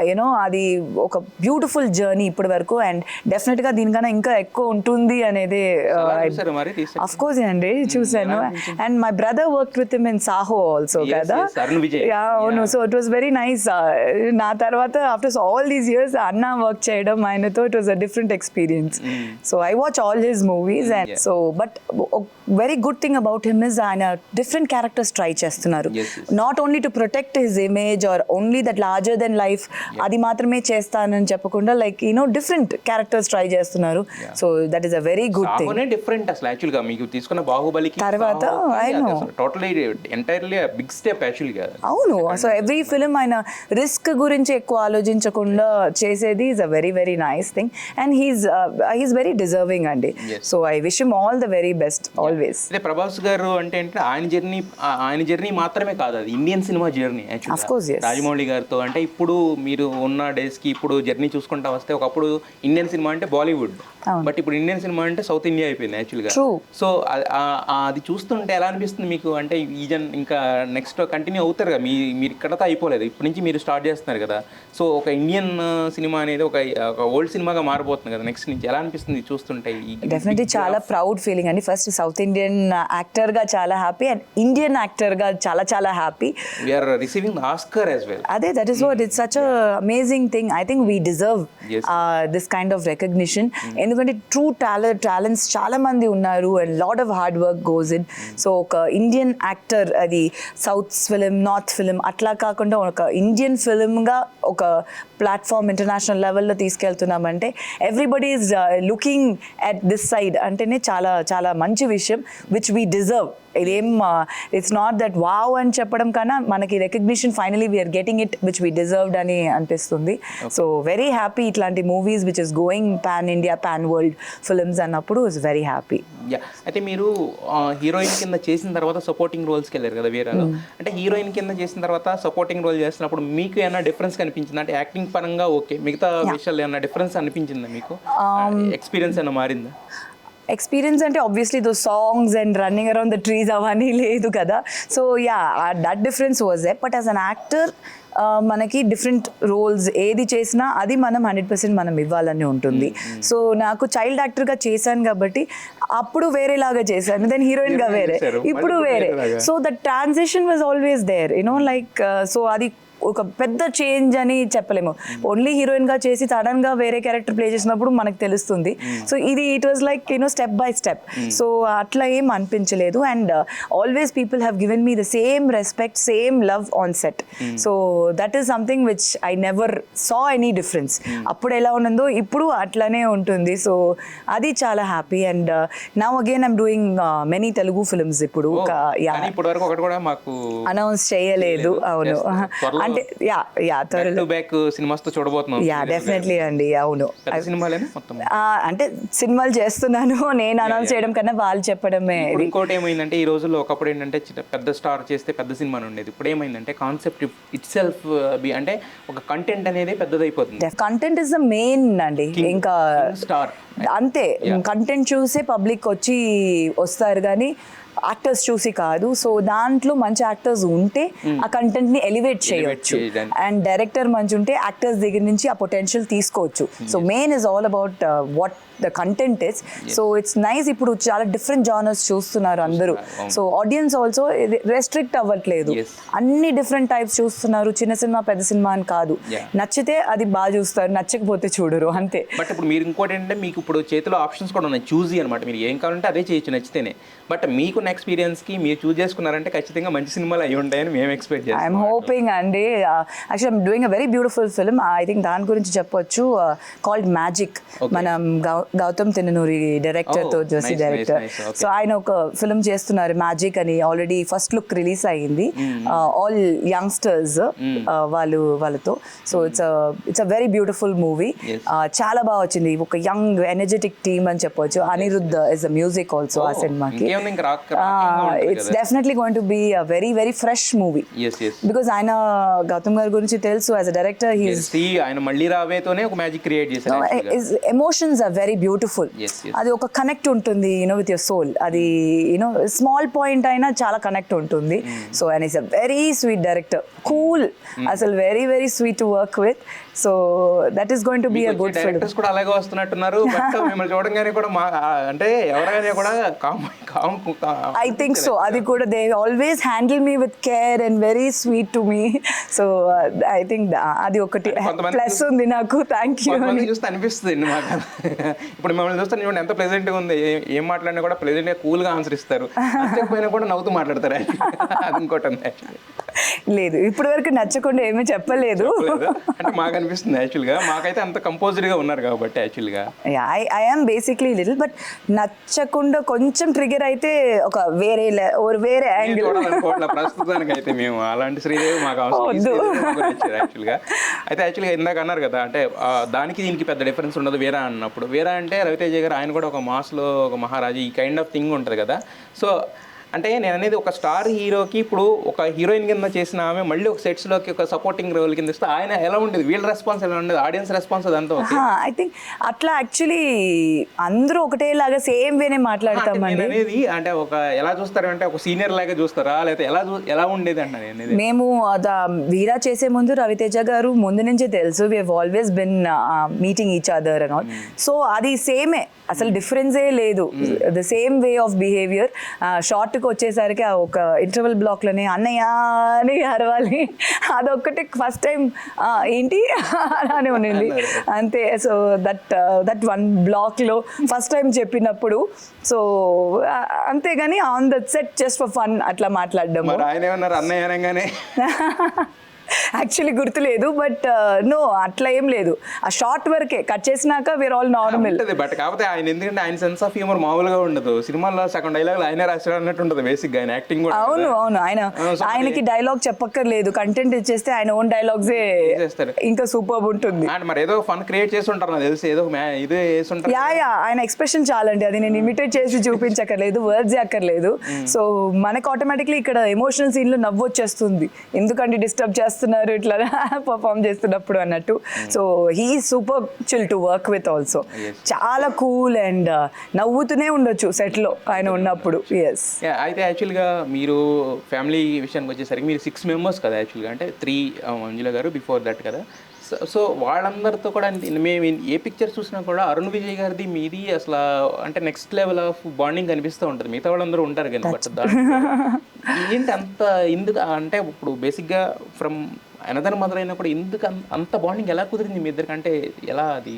యూనో అది ఒక బ్యూటిఫుల్ జర్నీ ఇప్పటి వరకు. అండ్ డెఫినెట్ గా దీనికన్నా ఇంకా ఎక్కువ ఉంటుంది అనేది అఫ్ కోర్స్ అండి చూసాను. And my brother work with him in Saaho also కదా. అవును, so it was very nice. నా తర్వాత ఆఫ్టర్ ఆల్ దీస్ ఇయర్స్ అన్న వర్క్ చేయడం ఆయనతో, it was a different experience. So I watch all his movies. And so but very good thing about him is ఆయన different characters try చేస్తున్నారు. Not only to protect his image are only that larger than life అది మాత్రమే చేస్తానని చెప్పకుండా like different characters try చేస్తున్నారు. So that is a very good thing. Different అసలు actual గా మీకు తీసుకున్న బాహుబలికి తర్వాత totally entirely big step actual గా. అవును, సో ఎవ్రీ ఫిలిం ఆయన రిస్క్ గురించి ఎక్కువ ఆలోచించకుండా చేసేది is a very very nice thing. And he's very deserving అండి. So I wish him all the very best always. Prabhas గారు అంటే ఆయన జర్నీ మాత్రమే కాదు, అది Indian cinema journey actually. Rajamouli గారితో అంటే ఇప్పుడు మీరు ఉన్న డేస్ కి ఇప్పుడు జర్నీ చూసుకుంటా వస్తే, ఒకప్పుడు ఇండియన్ సినిమా అంటే బాలీవుడ్, బట్ ఇప్పుడు ఇండియన్ సినిమా అంటే సౌత్ ఇండియా అయిపోయింది యాక్చువల్గా. సో అది చూస్తుంటే ఎలా అనిపిస్తుంది మీకు? అంటే ఈ ఇంకా నెక్స్ట్ కంటిన్యూ అవుతారు కదా, మీరు ఇక్కడతో అయిపోలేదు, ఇప్పటి నుంచి మీరు స్టార్ట్ చేస్తున్నారు కదా. సో ఒక ఇండియన్ సినిమా అనేది ఒక ఓల్డ్ సినిమాగా మారిపోతుంది కదా నెక్స్ట్ నుంచి. ఎలా అనిపిస్తుంది చూస్తుంటే? డెఫినెట్లీ చాలా ప్రౌడ్ ఫీలింగ్ అండి. ఫస్ట్ సౌత్ ఇండియన్ యాక్టర్ గా చాలా హ్యాపీ, అండ్ ఇండియన్ యాక్టర్ గా చాలా చాలా happy. We are receiving the Oscar as well. అదే, that is what, it's such a amazing thing. I think we deserve this kind of recognition. ఎందుకంటే true talents చాలా మంది ఉన్నారు, and lot of hard work goes in. So ఒక Indian actor, అది south film, north film అట్లా కాకుండా ఒక Indian ఫిలింగా ఒక ప్లాట్ఫామ్ ఇంటర్నేషనల్ లెవెల్లో తీసుకెళ్తున్నామంటే everybody is looking at this side అంటేనే చాలా చాలా మంచి విషయం, విచ్ వీ డిజర్వ్. ఇదేం ఇట్స్ నాట్ దట్ వావ్ అని చెప్పడం కన్నా మనకి recognition finally we're getting it which we deserved అని అనిపిస్తుంది. సో వెరీ హ్యాపీ ఇట్లాంటి movies which is going pan India, pan world films అన్నప్పుడు ఇస్ వెరీ హ్యాపీ. అయితే మీరు హీరోయిన్ కింద చేసిన తర్వాత సపోర్టింగ్ రోల్స్కి వెళ్ళారు కదా వేరేలో. అంటే హీరోయిన్ కింద చేసిన తర్వాత సపోర్టింగ్ రోల్ చేసినప్పుడు మీకు ఏమైనా డిఫరెన్స్ కనిపించింది? అంటే యాక్టింగ్ పరంగా ఓకే, మిగతా విషయాలు ఏమైనా డిఫరెన్స్ అనిపించిందా మీకు? ఎక్స్పీరియన్స్ ఏమైనా మారిందా? ఎక్స్పీరియన్స్ అంటే obviously though songs and running around the trees అవన్నీ లేదు కదా. So yeah, that difference was they. But as an actor మనకి డిఫరెంట్ రోల్స్ ఏది చేసినా అది మనం 100% మనం ఇవ్వాలని ఉంటుంది. సో నాకు చైల్డ్ యాక్టర్గా చేశాను కాబట్టి అప్పుడు వేరేలాగా చేశాను, దెన్ హీరోయిన్గా వేరే, ఇప్పుడు వేరే. So the transition was always there, like so అది ఒక పెద్ద చేంజ్ అని చెప్పలేము. ఓన్లీ హీరోయిన్గా చేసి సడన్గా వేరే క్యారెక్టర్ ప్లే చేసినప్పుడు మనకు తెలుస్తుంది. సో ఇది it was like step by step. So అట్లా ఏం అనిపించలేదు. And always people have given me the same respect, same love on set. So that is something which I never saw any difference. అప్పుడు ఎలా ఉన్నదో ఇప్పుడు అట్లానే ఉంటుంది. సో అది చాలా happy. And now again I'm doing many Telugu films. ఇప్పుడు ఇప్పటి వరకు ఒకటి కూడా మాకు అనౌన్స్ చేయలేదు. అవును, అంటే త్వరలో బ్యాక్ సినిమాస్తో చూడబోతున్నాం. డెఫినెట్లీ అండి. అవును, అంటే సినిమాలు చేస్తున్నాను నేను అనౌన్స్ చేయడం కన్నా వాళ్ళు చెప్పడమే. ఇంకోటి ఏమైందంటే ఈ రోజుల్లో ఒకప్పుడు ఏంటంటే పెద్ద స్టార్ చేస్తే పెద్ద సినిమా ఉండేది. ఇప్పుడు ఏమైందంటే కాన్సెప్ట్ ఇట్ సెల్ఫ్ అంటే ఒక కంటెంట్ అనేది పెద్దదైపోతుంది. కంటెంట్ ఇస్ ద మెయిన్ అండి. ఇంకా స్టార్ అంతే, కంటెంట్ చూసే పబ్లిక్ వస్తారు కానీ యాక్టర్స్ చూసి కాదు. సో దాంట్లో మంచి యాక్టర్స్ ఉంటే ఆ కంటెంట్ ని ఎలివేట్ చేయవచ్చు. అండ్ డైరెక్టర్ మంచి ఉంటే యాక్టర్స్ దగ్గర నుంచి ఆ పొటెన్షియల్ తీసుకోవచ్చు. So main is all about what the content is. So it's nice. ఇప్పుడు చాలా డిఫరెంట్ జానర్స్ చూస్తున్నారు అందరూ. సో ఆడియన్స్ ఆల్సో రెస్ట్రిక్ట్ అవ్వట్లేదు, అన్ని డిఫరెంట్ టైప్స్ చూస్తున్నారు. చిన్న సినిమా పెద్ద సినిమా అని కాదు. నచ్చితే అది బాగా చూస్తారు, నచ్చకపోతే చూడరు, అంతే. బట్ ఇప్పుడు మీరు ఇంకోటి ఏంటంటే మీకు ఇప్పుడు చేతిలో ఆప్షన్స్ కూడా ఉన్నాయి, చూసి అనమాట. మీరు ఏం కావాలంటే అదే చేయొచ్చు నచ్చితేనే. బట్ మీకున్న ఎక్స్పీరియన్స్కి మీరు చూస్ చేసుకున్నారంటే ఖచ్చితంగా మంచి సినిమాలు అయి ఉంటాయని మేము ఎక్స్పెక్ట్ చేస్తాం. ఐఎమ్ హోపింగ్ అండి. Actually I'm doing a very beautiful film. I think దాని గురించి చెప్పొచ్చు. Called magic. మనం గౌతమ్ తిన్ననూరి డైరెక్టర్తో జోసి డైరెక్టర్. సో ఆయన ఒక ఫిల్మ్ చేస్తున్నారు మ్యాజిక్ అని. ఆల్రెడీ ఫస్ట్ లుక్ రిలీజ్ అయ్యింది. ఆల్ యంగ్స్టర్స్ వాళ్ళతో. So it's a very beautiful movie. చాలా బాగా వచ్చింది. ఒక యంగ్ ఎనర్జెటిక్ టీమ్ అని చెప్పొచ్చు. Anirudh is the music also ఆ సినిమాకి. It's definitely going to be a very very fresh movie. Because ఆయన గౌతమ్ గారి గురించి తెలుసు యాజ్ అ డైరెక్టర్. ఆయన మళ్ళీ రావేతోనే ఒక మ్యాజిక్ క్రియేట్ చేశారు. Emotions are very beautiful. అది ఒక కనెక్ట్ ఉంటుంది విత్ యువర్ సోల్. అది స్మాల్ పాయింట్ అయినా చాలా కనెక్ట్ ఉంటుంది. So and it's a very sweet director, cool, అసలు very very sweet to work with. So that is going to be a good film. Directors కూడా అలాగే వస్తున్నట్టున్నారు. But మిమ్మల్ని చూడగానే కూడా అంటే ఎవరైనా కూడా ఐ థింక్ సో. అది కూడా they always handle me with care and very sweet to me. So I think అది ఒకటి ప్లస్ ఉంది నాకు. Thank you. చూస్తే అనిపిస్తుంది మాకు. ఇప్పుడు మిమ్మల్ని చూస్తే చూడండి ఎంత ప్రెజెంట్గా ఉంది. ఏం మాట్లాడినా కూడా ప్రెజెంట్గా కూల్గా ఆన్సర్ ఇస్తారు. నచ్చకపోయినా కూడా నవ్వుతూ మాట్లాడతారు. అది ఇంకోటి ఉంది. లేదు, ఇప్పటి వరకు నచ్చకుండా ఏమీ చెప్పలేదు. అంటే మాకు అనిపిస్తుంది యాక్చువల్గా. మాకైతే అంత కంపోజ్డ్గా ఉన్నారు కాబట్టి యాక్చువల్గా I am basically little. But నచ్చకుండా కొంచెం ట్రిగర్ అయితే ఒక వేరే యాంగిల్ ప్రస్తుతానికి అయితే మేము అలాంటి శ్రీదేవి మాకు అవసరం యాక్చువల్గా. అయితే యాక్చువల్గా ఇందాక అన్నారు కదా, అంటే దానికి దీనికి పెద్ద డిఫరెన్స్ ఉండదు వేరా అన్నప్పుడు. వేరా అంటే రవితేజ గారు ఆయన కూడా ఒక మాస్లో ఒక మహారాజు ఈ కైండ్ ఆఫ్ థింగ్ ఉంటుంది కదా. సో అంటే నేను అనేది ఒక స్టార్ హీరోకి ఇప్పుడు ఒక హీరోయిన్ కింద చేసిన ఆమె మళ్ళీ ఒక సెట్స్లోకి ఒక సపోర్టింగ్ రోల్ కింద ఇస్తే ఆయన ఎలా ఉండేది, వీళ్ళ రెస్పాన్స్ ఎలా ఉండేది, ఆడియన్స్ రెస్పాన్స్ అదంతా? ఐ థింక్ అట్లా యాక్చువల్లీ అందరూ ఒకటేలాగా సేమ్ వేనే మాట్లాడతామండి. అనేది అంటే ఒక ఎలా చూస్తారు అంటే ఒక సీనియర్ లాగా చూస్తారా, లేకపోతే ఎలా ఉండేది అంటే అనేది? మేము వీరా చేసే ముందు రవితేజ గారు ముందు నుంచే తెలుసు. We have always been meeting each other and all. So అది సేమే, అసలు డిఫరెన్సే లేదు. The same way of behaviour. షార్ట్కి వచ్చేసరికి ఒక ఇంటర్వెల్ బ్లాక్లోనే అన్నయ్య అని అరవాలి, అదొక్కటి ఫస్ట్ టైం ఏంటి అలానే ఉండింది అంతే. సో దట్ వన్ బ్లాక్లో ఫస్ట్ టైం చెప్పినప్పుడు. సో అంతేగాని on the set just for fun అట్లా మాట్లాడడం. ఆయన ఏమన్నారు అన్నయ్య అనగానే? యాక్చువల్లీ గుర్తులేదు. బట్ నో, అట్లా ఏం లేదు. ఆ షార్ట్ వరకే కట్ చేసినాక వీఆర్ ఆల్ నార్మల్. బట్ కాకపోతే ఆయన ఎందుకంటే ఆయన సెన్స్ ఆఫ్ హ్యూమర్ మామూలుగా ఉండదు. సినిమాలో సగం డైలాగ్ ఆయనే రాశాడు అన్నట్టు ఉంటుంది బేసిక్ గా. ఆయన యాక్టింగ్ కూడా అవును. ఆయనకి డైలాగ్ చెప్పక్కర్లేదు, కంటెంట్ ఇచ్చేస్తే ఆయన ఓన్ డైలాగ్సే ఇంకా సూపర్ ఉంటుంది. మరి ఏదో ఫన్ క్రియేట్ చేసి ఉంటారు నాకు తెలిసి, ఏదో ఇదే చేసి ఉంటారు. ఆయన ఎక్స్ప్రెషన్ చాలండి, అది నేను ఇమిటేట్ చేసి చూపించక్కర్లేదు, వర్డ్స్ అక్కర్లేదు. సో మనకు ఆటోమేటిక్లీ ఇక్కడ ఎమోషనల్ సీన్ లో నవ్వు వచ్చేస్తుంది, ఎందుకంటే డిస్టర్బ్ చేస్తున్నారు ఇట్లా పర్ఫామ్ చేస్తున్నప్పుడు అన్నట్టు. So he super chill to work with also. చాలా కూల్ అండ్ నవ్వుతూనే ఉండొచ్చు సెట్ లో ఆయన ఉన్నప్పుడు. ఎస్. అయితే యాక్చువల్గా మీరు ఫ్యామిలీ విషయానికి వచ్చేసరికి మీరు 6 members కదా యాక్చువల్గా, అంటే 3 మంజుల గారు బిఫోర్ దట్ కదా. సో వాళ్ళందరితో కూడా మేము ఏ పిక్చర్ చూసినా కూడా అరుణ్ విజయ్ గారిది మీది అసలు అంటే నెక్స్ట్ లెవెల్ ఆఫ్ బాండింగ్ కనిపిస్తూ ఉంటుంది. మిగతా వాళ్ళందరూ ఉంటారు కానీ బట్ ఏంటి అంత ఎందుకు అంటే ఇప్పుడు బేసిక్గా ఫ్రమ్ అనదర్ మదర్ అయినా కూడా ఎందుకు అంత బాండింగ్ ఎలా కుదిరింది మీ ఇద్దరికంటే? ఎలా అది?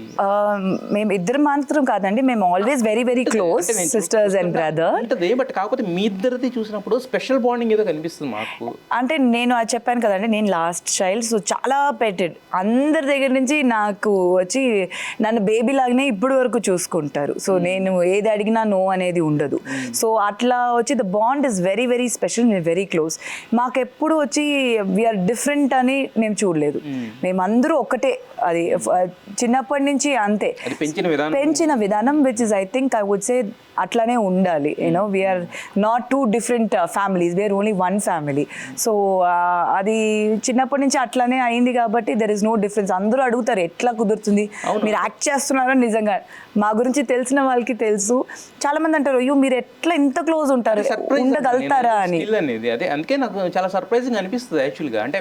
మేము ఇద్దరు మాత్రం కాదండి, మేము always very very close sisters and brother. ఉంటుంది, బట్ కాకపోతే మీ ఇద్దరిది చూసినప్పుడు స్పెషల్ బాండింగ్ ఏదో కనిపిస్తుంది మాకు. అంటే నేను అది చెప్పాను కదండి, నేను లాస్ట్ చైల్డ్, సో చాలా పెట్టెడ్, అందరి దగ్గర నుంచి నాకు వచ్చి నన్ను బేబీ లాగానే ఇప్పుడు వరకు చూసుకుంటారు. సో నేను ఏది అడిగినా నో అనేది ఉండదు. సో అట్లా వచ్చి the bond is very very special, మేము వెరీ క్లోజ్. మాకెప్పుడు వచ్చి వీఆర్ డిఫరెంట్ అని మేము చూడలేదు, మేమందరూ ఒకటే. అది చిన్నప్పటి నుంచి అంతే పెంచిన విధానం, which is I think I would say అట్లానే ఉండాలి. You know we're not too different families, we're only one family. So అది చిన్నప్పటి నుంచి అట్లానే అయింది కాబట్టి దెర్ ఇస్ నో డిఫరెన్స్. అందరూ అడుగుతారు ఎట్లా కుదురుతుంది, మీరు యాక్ట్ చేస్తున్నారో. నిజంగా మా గురించి తెలిసిన వాళ్ళకి తెలుసు, చాలా మంది అంటారు అయ్యో మీరు ఎట్లా ఇంత క్లోజ్ ఉంటారు, ఉండగలుగుతారా అని. అదే అందుకే నాకు చాలా సర్ప్రైజింగ్ అనిపిస్తుంది యాక్చువల్గా. అంటే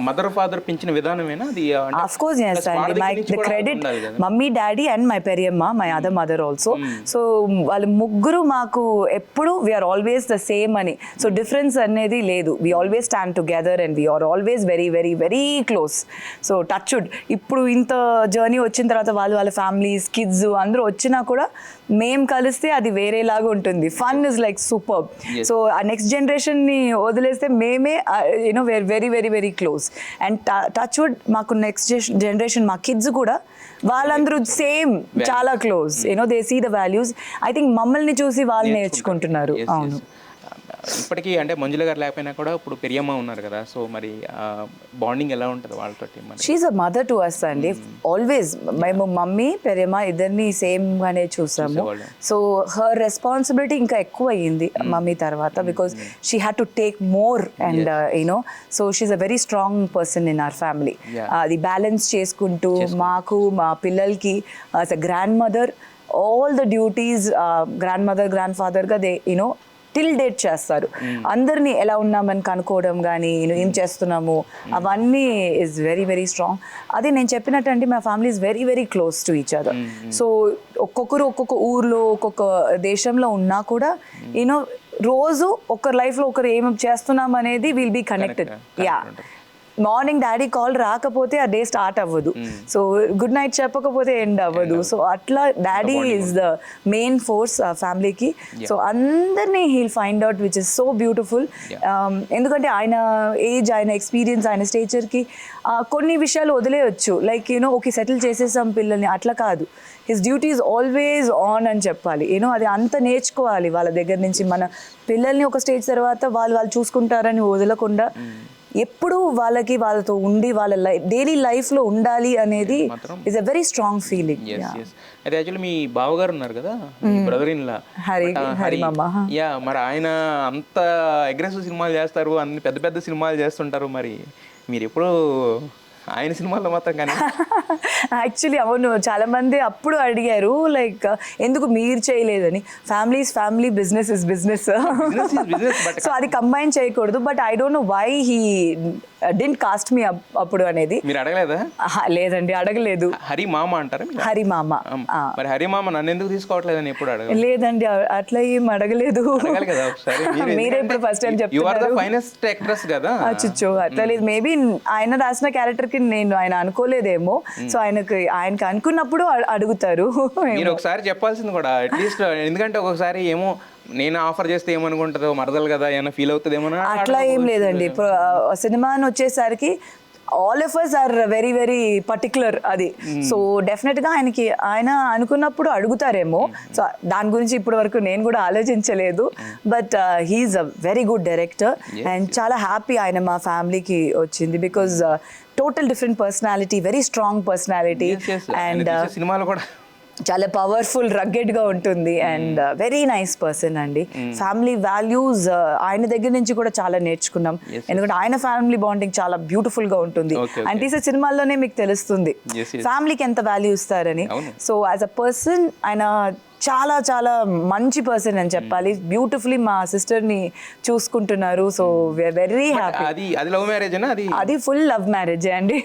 మదర్ ఫాదర్ పెంచిన విధానమేనా అది? ఆఫ్ కోర్స్ yes అండి, my the credit mummy daddy and my పెరియమ్మ, my other mother also. So వాళ్ళు ముగ్గురు మాకు ఎప్పుడు వీఆర్ ఆల్వేస్ ద సేమ్ అని. సో డిఫరెన్స్ అనేది లేదు, we always stand together and we are always very very very close. So touchwood ఇప్పుడు ఇంత జర్నీ వచ్చిన తర్వాత వాళ్ళు వాళ్ళ ఫ్యామిలీస్ కిడ్స్ అందరూ వచ్చినా కూడా మేము కలిస్తే అది వేరేలాగా ఉంటుంది. Fun is like super. So ఆ నెక్స్ట్ జనరేషన్ని వదిలేస్తే మేమే you know were very very very close. And touch wood మాకు నెక్స్ట్ జనరేషన్ మా కిడ్స్ కూడా వాళ్ళందరూ సేమ్ చాలా close. You know they see the values. I think మమ్మల్ని చూసి వాళ్ళు నేర్చుకుంటున్నారు. అవును, ఇప్పటికీ అంటే మంజుల గారు లేకపోయినా కూడా ఇప్పుడు పెరియమ్మ ఉన్నారు కదా, సో మరి బాండింగ్ ఎలా ఉంటుంది వాళ్ళతో? She's a mother to us అండి, ఆల్వేస్. మేము మమ్మీ పెరియమ్మ ఇద్దరిని సేమ్ గానే చూసాము. సో హర్ రెస్పాన్సిబిలిటీ ఇంకా ఎక్కువ అయ్యింది మమ్మీ తర్వాత, because she had to take more and you know. So she's a very strong person in our family. అది బ్యాలెన్స్ చేసుకుంటూ మాకు మా పిల్లలకి as a grandmother all the duties grandmother grand ఫాదర్గా దే యూనో టిల్ డేట్ చేస్తారు. అందరినీ ఎలా ఉన్నామని కనుక్కోవడం కానీ ఏం చేస్తున్నాము అవన్నీ ఈజ్ వెరీ వెరీ స్ట్రాంగ్. అదే నేను చెప్పినట్టు అంటే మా family is very very close to each other. So ఒక్కొక్కరు ఒక్కొక్క ఊర్లో ఒక్కొక్క దేశంలో ఉన్నా కూడా యూనో రోజు ఒకరి లైఫ్లో ఒకరు ఏం చేస్తున్నాం అనేది will be connected. Yeah, morning daddy call రాకపోతే ఆ డే స్టార్ట్ అవ్వదు, సో గుడ్ నైట్ చెప్పకపోతే ఎండ్ అవ్వదు. సో అట్లా daddy is the main force ఫ్యామిలీకి. సో అందరినీ he'll find out which is so beautiful. ఎందుకంటే ఆయన ఏజ్, ఆయన ఎక్స్పీరియన్స్, ఆయన స్టేచర్కి కొన్ని విషయాలు వదిలేయచ్చు. లైక్ యూనో ఓకే సెటిల్ చేసేసాం పిల్లల్ని, అట్లా కాదు. His duty is always on అని చెప్పాలి. యూనో అది అంత నేర్చుకోవాలి వాళ్ళ దగ్గర నుంచి. మన పిల్లల్ని ఒక స్టేజ్ తర్వాత వాళ్ళు చూసుకుంటారని వదలకుండా ఎప్పుడు వాళ్ళకి వాళ్ళతో ఉండి వాళ్ళ డైలీ లైఫ్లో ఉండాలి అనేది is a very strong feeling. అయితే యాక్చువల్లీ మీ బావగారు ఉన్నారు కదా, బ్రదర్ ఇన్ లా హరి మామ, యా, మరి ఆయన అంత అగ్రెసివ్ సినిమాలు చేస్తారు, అన్ని పెద్ద పెద్ద సినిమాలు చేస్తుంటారు. మరి మీరు ఎప్పుడు ఆయన సినిమాల్లో మాత్రం కానీ యాక్చువల్లీ అవును, చాలా మంది అప్పుడు అడిగారు లైక్ ఎందుకు మీరు చేయలేదని. Family, business is business, so అది కంబైన్ చేయకూడదు. But I don't know why he didn't cast me అప్పుడు అనేది. మీరు అడగలేదా? లేదండి, అడగలేదు. హరి మామ అంటారు. హరి మామ. మరి హరి మామ నన్ను ఎందుకు తీసుకోవట్లేదని ఎప్పుడు అడగలేదు? లేదండి, అట్లా ఏం అడగలేదు. మీరే ఇప్పుడు ఫస్ట్ టైం చెప్తున్నారు. ఫైనెస్ట్ యాక్ట్రెస్ కదా. అచ్చో, అట్లా లేదు. మేబీ ఆయన రాసిన క్యారెక్టర్ కి నేను ఆయన అనుకోలేదేమో. సో ఆయనకి అనుకున్నప్పుడు అడుగుతారు. మీరు ఒకసారి చెప్పాల్సింది కూడా అట్లీస్ట్, ఎందుకంటే ఒకసారి ఏమో నేను ఆఫర్ చేస్తే ఏమనుకుంటుందో మరదలు కదా, ఏమైనా ఫీల్ అవుతుందేమో. అట్లా ఏం లేదండి. ఇప్పుడు సినిమా అని వచ్చేసరికి all of us are very very particular అది. సో డెఫినెట్గా ఆయన అనుకున్నప్పుడు అడుగుతారేమో. సో దాని గురించి ఇప్పటి వరకు నేను కూడా ఆలోచించలేదు. But he's a very good director and చాలా హ్యాపీ ఆయన మా ఫ్యామిలీకి వచ్చింది. Because total different personality, very strong personality and సినిమాలు కూడా చాలా పవర్ఫుల్, రగ్గెడ్గా ఉంటుంది అండ్ వెరీ నైస్ పర్సన్ అండి. ఫ్యామిలీ వాల్యూస్ ఆయన దగ్గర నుంచి కూడా చాలా నేర్చుకున్నాం. ఎందుకంటే ఆయన ఫ్యామిలీ బాండింగ్ చాలా బ్యూటిఫుల్గా ఉంటుంది. ఆయన తీసే సినిమాల్లోనే మీకు తెలుస్తుంది ఫ్యామిలీకి ఎంత వాల్యూ ఇస్తారని. సో యాజ్ అ పర్సన్ ఆయన చాలా చాలా మంచి పర్సన్ అని చెప్పాలి. బ్యూటిఫుల్లీ మా సిస్టర్ని చూసుకుంటున్నారు. So we're very happy. అది లవ్ మ్యారేజ్? అది ఫుల్ లవ్ మ్యారేజ్ అండి,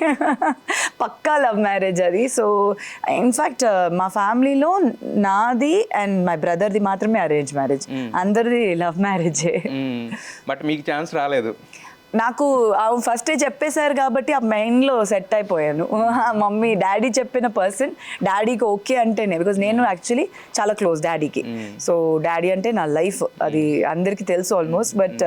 పక్కా లవ్ మ్యారేజ్ అది. సో ఇన్ఫ్యాక్ట్ మా ఫ్యామిలీలో నాది అండ్ మై బ్రదర్ది మాత్రమే అరేంజ్ మ్యారేజ్, అందరిది లవ్ మ్యారేజే. బట్ మీకు ఛాన్స్ రాలేదు? నాకు ఫస్టే చెప్పేశారు కాబట్టి ఆ మైండ్లో సెట్ అయిపోయాను. మమ్మీ డాడీ చెప్పిన పర్సన్ డాడీకి ఓకే అంటేనే, బికాజ్ నేను యాక్చువల్లీ చాలా క్లోజ్ డాడీకి. సో డాడీ అంటే నా లైఫ్, అది అందరికీ తెలుసు ఆల్మోస్ట్. బట్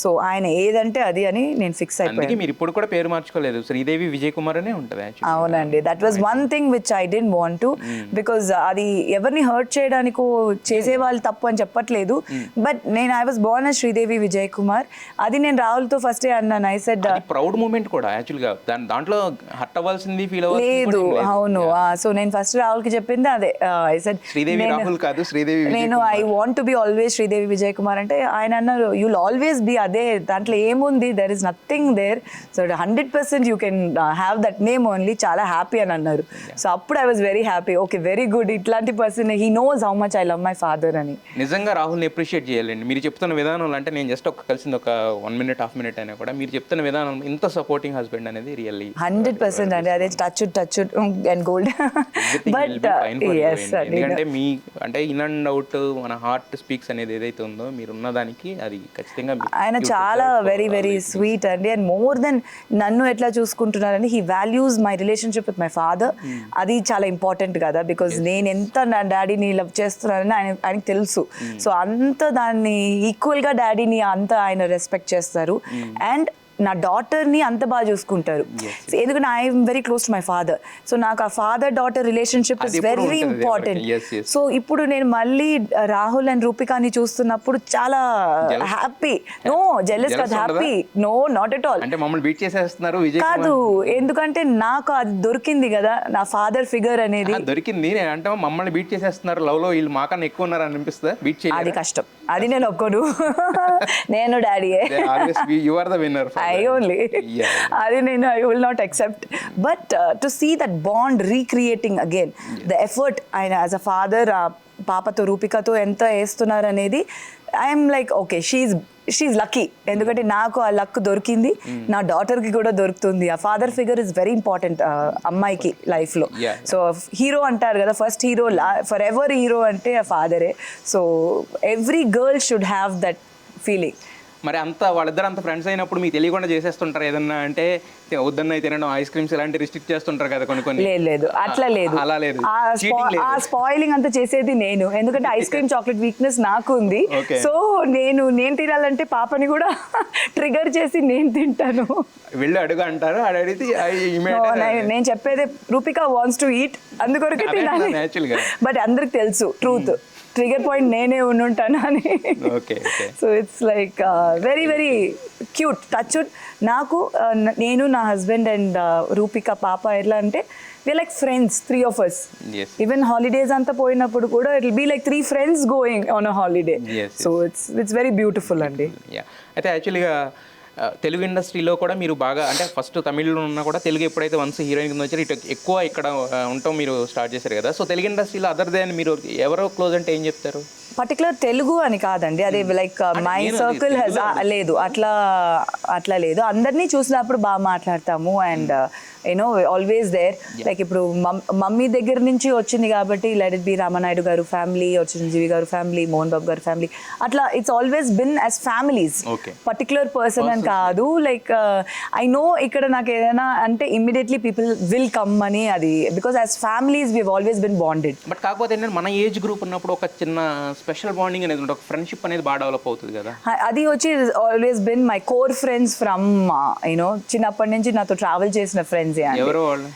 సో ఆయన ఏదంటే అది అని నేను ఫిక్స్ అయిపోయాను. మీరు ఇప్పుడు కూడా పేరు మార్చుకోలేదు, శ్రీదేవి విజయ్ కుమార్ అనే ఉంటుంది. అవునండి, that was one thing which I didn't want to, because అది ఎవరిని హర్ట్ చేయడానికో చేసే వాళ్ళు తప్పు అని చెప్పట్లేదు. బట్ నేను I was Born as Sridevi Vijay Kumar. అది నేను రాహుల్తో ఫస్ట్ అన్నాను. ఐ సెడ్ ప్రౌడ్ మూమెంట్ కూడా యాక్చువల్గా దాంట్లో హర్ట్ అవ్వాల్సింది ఫీల్ లేదు. అవును, సో నేను ఫస్ట్ రాహుల్కి చెప్పింది అదే. ఐ సెడ్ శ్రీదేవి రాహుల్ కాదు, శ్రీదేవి నేను I want to be always Sridevi Vijay Kumar అంటే ఆయన అన్నారు యూ విల్ ఆల్వేస్ బి అదే, దాంట్లో ఏముంది, there is nothing there, so 100% you can have that name only, చాలా హ్యాపీ అని అన్నారు. సో అప్పుడు I was very happy. Okay, very good, ఇట్లాంటి person, he knows how much I love my father అని. నిజంగా రాహుల్ని అప్రిషియేట్ చేయాలండి. మీరు చెప్తున్న విధానంలో, అంటే నేను జస్ట్ కలిసింది ఒక 1 minute 1/2 minute అయినా కూడా మీరు చెప్తున్న విధానం, ఇంత సపోర్టింగ్ హస్బెండ్ అనేది రియల్లీ 100% అండి. అదే టచ్ అండ్ గోల్డ్. బట్ ఎందుకంటే మీ అంటే ఇన్ అండ్ అవుట్ మన హార్ట్ స్పీక్స్ అనేది ఏదైతే ఉందో మీరు ఉన్నదానికి అది ఖచ్చితంగా ఆయన చాలా వెరీ వెరీ స్వీట్ అండి. అండ్ మోర్ దెన్ నన్ను ఎట్లా చూసుకుంటున్నారని, he values my relationship with my father. అది చాలా ఇంపార్టెంట్ కదా, బికాజ్ నేను ఎంత నా డాడీని లవ్ చేస్తున్నానని ఆయనకి తెలుసు. సో అంత దాన్ని ఈక్వల్గా డాడీని అంత ఆయన రెస్పెక్ట్ చేస్తారు. అండ్ నా డాటర్ని అంత బాగా చూసుకుంటారు. ఎందుకంటే I'm very close to my father. So నాకు ఆ father daughter relationship is very important. So ఇప్పుడు నేను మళ్ళీ రాహుల్ అండ్ రూపికాని చూస్తున్నప్పుడు చాలా హ్యాపీ. నో జెలస్ కాదు, happy. No, not at all. అంటే మమ్మల్ని బీట్ చేసేస్తున్నారు కాదు, ఎందుకంటే నాకు అది దొరికింది కదా, నా ఫాదర్ ఫిగర్ అనేది దొరికింది. అంటే మమ్మల్ని బీట్ చేసేస్తున్నారు, లవ్ లో వీళ్ళు మాకన్నా ఎక్కువ ఉన్నారు అని అనిపిస్తుంది. బీట్ చేయాలి, అది కష్టం, అది నేను ఒక్కడు. నేను డాడీయే, you are the winner. I only. I will not accept. But to see that bond recreating again, the effort as a father, పాపతో రూపికతో ఎంత వేస్తున్నారు అనేది, I'm like okay, she's lucky. ఎందుకంటే నాకు ఆ లక్ దొరికింది, నా డాటర్కి కూడా దొరుకుతుంది. ఆ father figure is very important అమ్మాయికి లైఫ్లో. సో హీరో అంటారు కదా, first hero, forever hero అంటే ఆ ఫాదరే. So every girl should have that feeling. మరి అంత వాళ్ళిద్దరు అంత ఫ్రెండ్స్ అయినప్పుడు మీకు తెలియకుండా చేసేస్తుంటారు ఏదన్నా, అంటే వద్దన్న తినడం, ఐస్ క్రీమ్స్ ఇలాంటి రిస్ట్రిక్ట్ చేస్తుంటారు కదా కొన్ని. లేదు, అట్లా లేదు, అలా లేదు. ఆ స్పాయిలింగ్ అంతా చేసేది నేను, ఎందుకంటే ఐస్ క్రీమ్ చాక్లెట్ వీక్నెస్ నాకు ఉంది. సో నేను తినాలంటే పాపని కూడా ట్రిగర్ చేసి నేను తింటాను. వెళ్ళి అడుగు అంటారు, అడిగితే నేను చెప్పేది రూపిక వాంట్స్ టు ఈట్, అందుకొరకే తినాలి. బట్ అందరికి తెలుసు ట్రూత్, ట్రిగర్ పాయింట్ నేనే ఉండుంటాను అని. So it's like very very cute touch. నాకు నేను, నా హస్బెండ్ అండ్ రూపిక పాప ఎట్లా అంటే we're like friends, 3 of us. Even holidays anta poyinappudu kuda it will be like 3 friends going on a holiday. So it's very beautiful andi. అయితే యాక్చువల్గా తెలుగు ఇండస్ట్రీలో కూడా మీరు బాగా, అంటే ఫస్ట్ తమిళ్లో ఉన్నా కూడా తెలుగు ఎప్పుడైతే వన్స్ హీరోయిన్ కింద వచ్చారు, ఇటు ఎక్కువ ఇక్కడ ఉంటాం మీరు స్టార్ట్ చేశారు కదా. సో తెలుగు ఇండస్ట్రీలో అదర్ దెన్ మీరు ఎవరో క్లోజ్ అంటే ఏం చెప్తారు? పర్టికులర్ తెలుగు అని కాదండి, అది లైక్ మై సర్కిల్ హెస్ లేదు, అట్లా లేదు. అందరినీ చూసినప్పుడు బాగా మాట్లాడతాము. And you know always there. Like ఇప్పుడు మమ్మీ దగ్గర నుంచి వచ్చింది కాబట్టి లెట్ ఇట్ బి రామనాయుడు గారు ఫ్యామిలీ, చిరంజీవి గారు ఫ్యామిలీ, మోహన్ బాబు గారు ఫ్యామిలీ, అట్లా it's always been as families. Particular person అని కాదు. లైక్ ఐ నో ఇక్కడ నాకు ఏదైనా అంటే ఇమ్మీడియట్లీ పీపుల్ విల్ కమ్ అని, అది because as families we always been bonded. But కాకపోతే ఏంటంటే మన ఏజ్ గ్రూప్ ఉన్నప్పుడు ఒక చిన్న స్పెషల్ బాండింగ్ అనేది ఉంటుంది, ఒక ఫ్రెండ్షిప్ అనేది బాగా డెవలప్ అవుతుంది కదా. అది వచ్చి always been my core friends from you know చిన్నప్పటి నుంచి నాతో ట్రావెల్ చేసిన ఫ్రెండ్స్. ఎవరు వాళ్ళు?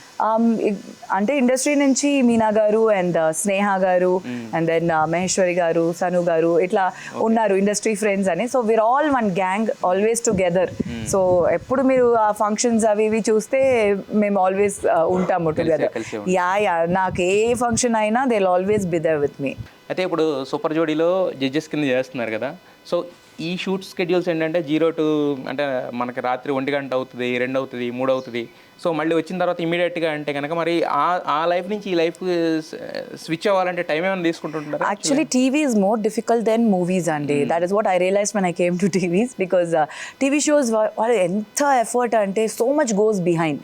అంటే ఇండస్ట్రీ నుంచి మీనా గారు అండ్ స్నేహ గారు అండ్ దెన్ మహేశ్వరి గారు, సను గారు, ఇట్లా ఉన్నారు ఇండస్ట్రీ ఫ్రెండ్స్ అని. So we're all one gang, always together. So ఎప్పుడు మీరు ఆ ఫంక్షన్స్ అవి ఇవి చూస్తే మేము ఆల్వేస్ ఉంటాము టుగెదర్. నాకు ఏ ఫంక్షన్ అయినా they will always be there with me. అయితే ఇప్పుడు సూపర్ జోడీలో జడ్జెస్ కింద చేస్తున్నారు కదా. సో ఈ షూట్ స్కెడ్యూల్స్ ఏంటంటే 0 to అంటే మనకి రాత్రి 1 గంట అవుతుంది, 2 అవుతుంది, 3 అవుతుంది. సో మళ్ళీ వచ్చిన తర్వాత ఇమీడియట్గా అంటే కనుక మరి ఆ లైఫ్ నుంచి ఈ లైఫ్ స్విచ్ అవ్వాలంటే టైం ఏమైనా తీసుకుంటుంటారు? Actually TV is more difficult than movies అండి. That is what I realise when I came to TVs. Because TV shows వాళ్ళు ఎంత ఎఫర్ట్ అంటే సో మచ్ గోస్ బిహైండ్.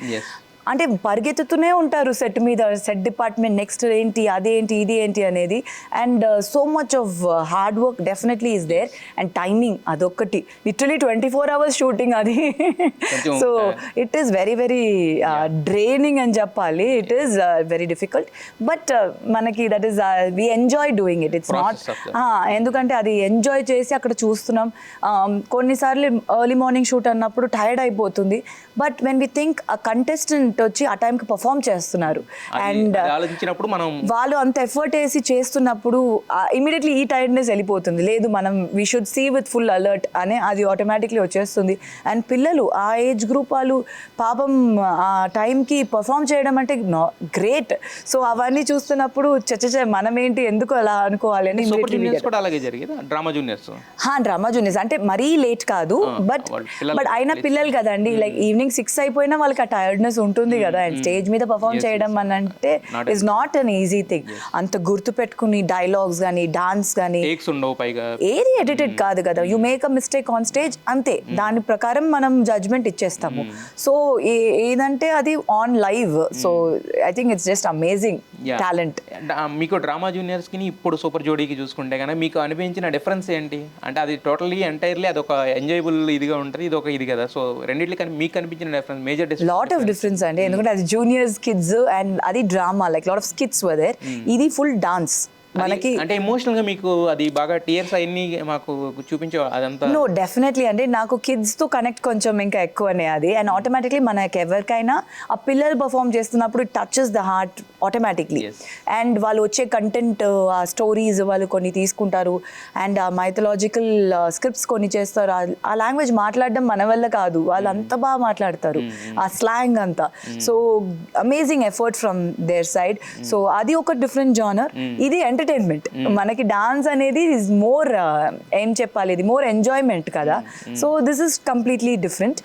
అంటే పరిగెత్తుతూనే ఉంటారు సెట్ మీద, సెట్ డిపార్ట్మెంట్ నెక్స్ట్ ఏంటి అదేంటి ఇది ఏంటి అనేది. And so much of hard work definitely is there. And timing అదొక్కటి, లిటరలీ 24 hours షూటింగ్ అది. So it is very very draining అని చెప్పాలి. It is very difficult, but మనకి that is we enjoy doing it. It's not, ఎందుకంటే అది enjoy చేసి అక్కడ చూస్తున్నాం. కొన్నిసార్లు ఎర్లీ మార్నింగ్ షూట్ అన్నప్పుడు టైర్డ్ అయిపోతుంది, బట్ వెన్ వి థింక్ ఆ కంటెస్టెంట్ వచ్చి ఆ టైంకి పర్ఫామ్ చేస్తున్నారు అండ్ ఆలోచించినప్పుడు మనం వాళ్ళు అంత ఎఫర్ట్ వేసి చేస్తున్నప్పుడు ఇమీడియట్లీ ఈ టైర్డ్నెస్ వెళ్ళిపోతుంది. లేదు మనం we should see with full alert అనే అది ఆటోమేటిక్లీ వచ్చేస్తుంది. అండ్ పిల్లలు ఆ ఏజ్ గ్రూప్ వాళ్ళు పాపం ఆ టైంకి పర్ఫామ్ చేయడం అంటే గ్రేట్. సో అవన్నీ చూస్తున్నప్పుడు చచ్చ మనం ఏంటి ఎందుకు అలా అనుకోవాలి అని. సూపర్ జూనియర్స్ కూడా అలాగే జరిగేది, డ్రామా జూనియర్స్. డ్రామా జూనియర్స్ అంటే మరీ లేట్ కాదు, బట్ అయినా పిల్లలు కదండి, లైక్ ఈవినింగ్ 6 అయిపోయినా వాళ్ళకి ఆ టైర్డ్నెస్ ఉంటుంది కదా. అండ్ స్టేజ్ మీద పర్ఫామ్ చేయడం అని అంటే is not an easy thing. అంత గుర్తు పెట్టుకుని డైలాగ్స్ కానీ డాన్స్ కానీ ఏది ఎడిటెడ్ కాదు కదా. You make a mistake on stage అంతే, దాని ప్రకారం మనం జడ్జ్మెంట్ ఇచ్చేస్తాము. సో ఏదంటే అది on live. So I think it's just amazing talent. మీకు డ్రామా జూనియర్స్ కి ఇప్పుడు సూపర్ జోడీకి చూసుకుంటే కనుక మీకు అనిపించిన డిఫరెన్స్ ఏంటి? అంటే అది టోటల్లీ ఎంటైర్లీ అది ఒక ఎంజాయబుల్ ఇదిగా ఉంటుంది, ఇది ఒక ఇది కదా. సో రెండింటికి మీకు కనిపించిన difference, major difference? Lot of difference అండి, ఎందుకంటే అది జూనియర్స్ కిడ్స్ అండ్ అది drama, like lot of skits were there. ఇది ఫుల్ డాన్స్. మనకి అంటే ఎమోషనల్ గా మీకు అది బాగా టీయర్స్ అన్ని మాకు చూపించే అదంతా? నో డెఫినెట్లీ అంటే నాకు కిడ్స్ తో కనెక్ట్ కొంచెం ఇంకా ఎక్కువనే అది. అండ్ ఆటోమేటిక్లీ మనకి ఎవరికైనా ఆ పిల్లలు పర్ఫామ్ చేస్తున్నప్పుడు it touches the heart automatically. And వాళ్ళు వచ్చే కంటెంట్, ఆ స్టోరీస్ వాళ్ళు కొన్ని తీసుకుంటారు అండ్ ఆ మైథలాజికల్ స్క్రిప్ట్స్ కొన్ని చేస్తారు. ఆ లాంగ్వేజ్ మాట్లాడడం మన వల్ల కాదు, వాళ్ళు అంత బాగా మాట్లాడతారు ఆ స్లాంగ్ అంతా. So amazing effort from their side. So అది ఒక డిఫరెంట్ జానర్. ఇది ఎంటర్టైన్మెంట్. మనకి డాన్స్ అనేది ఇస్ మోర్ ఏం చెప్పాలి, ఇది మోర్ ఎంజాయ్మెంట్ కదా. So this is completely different.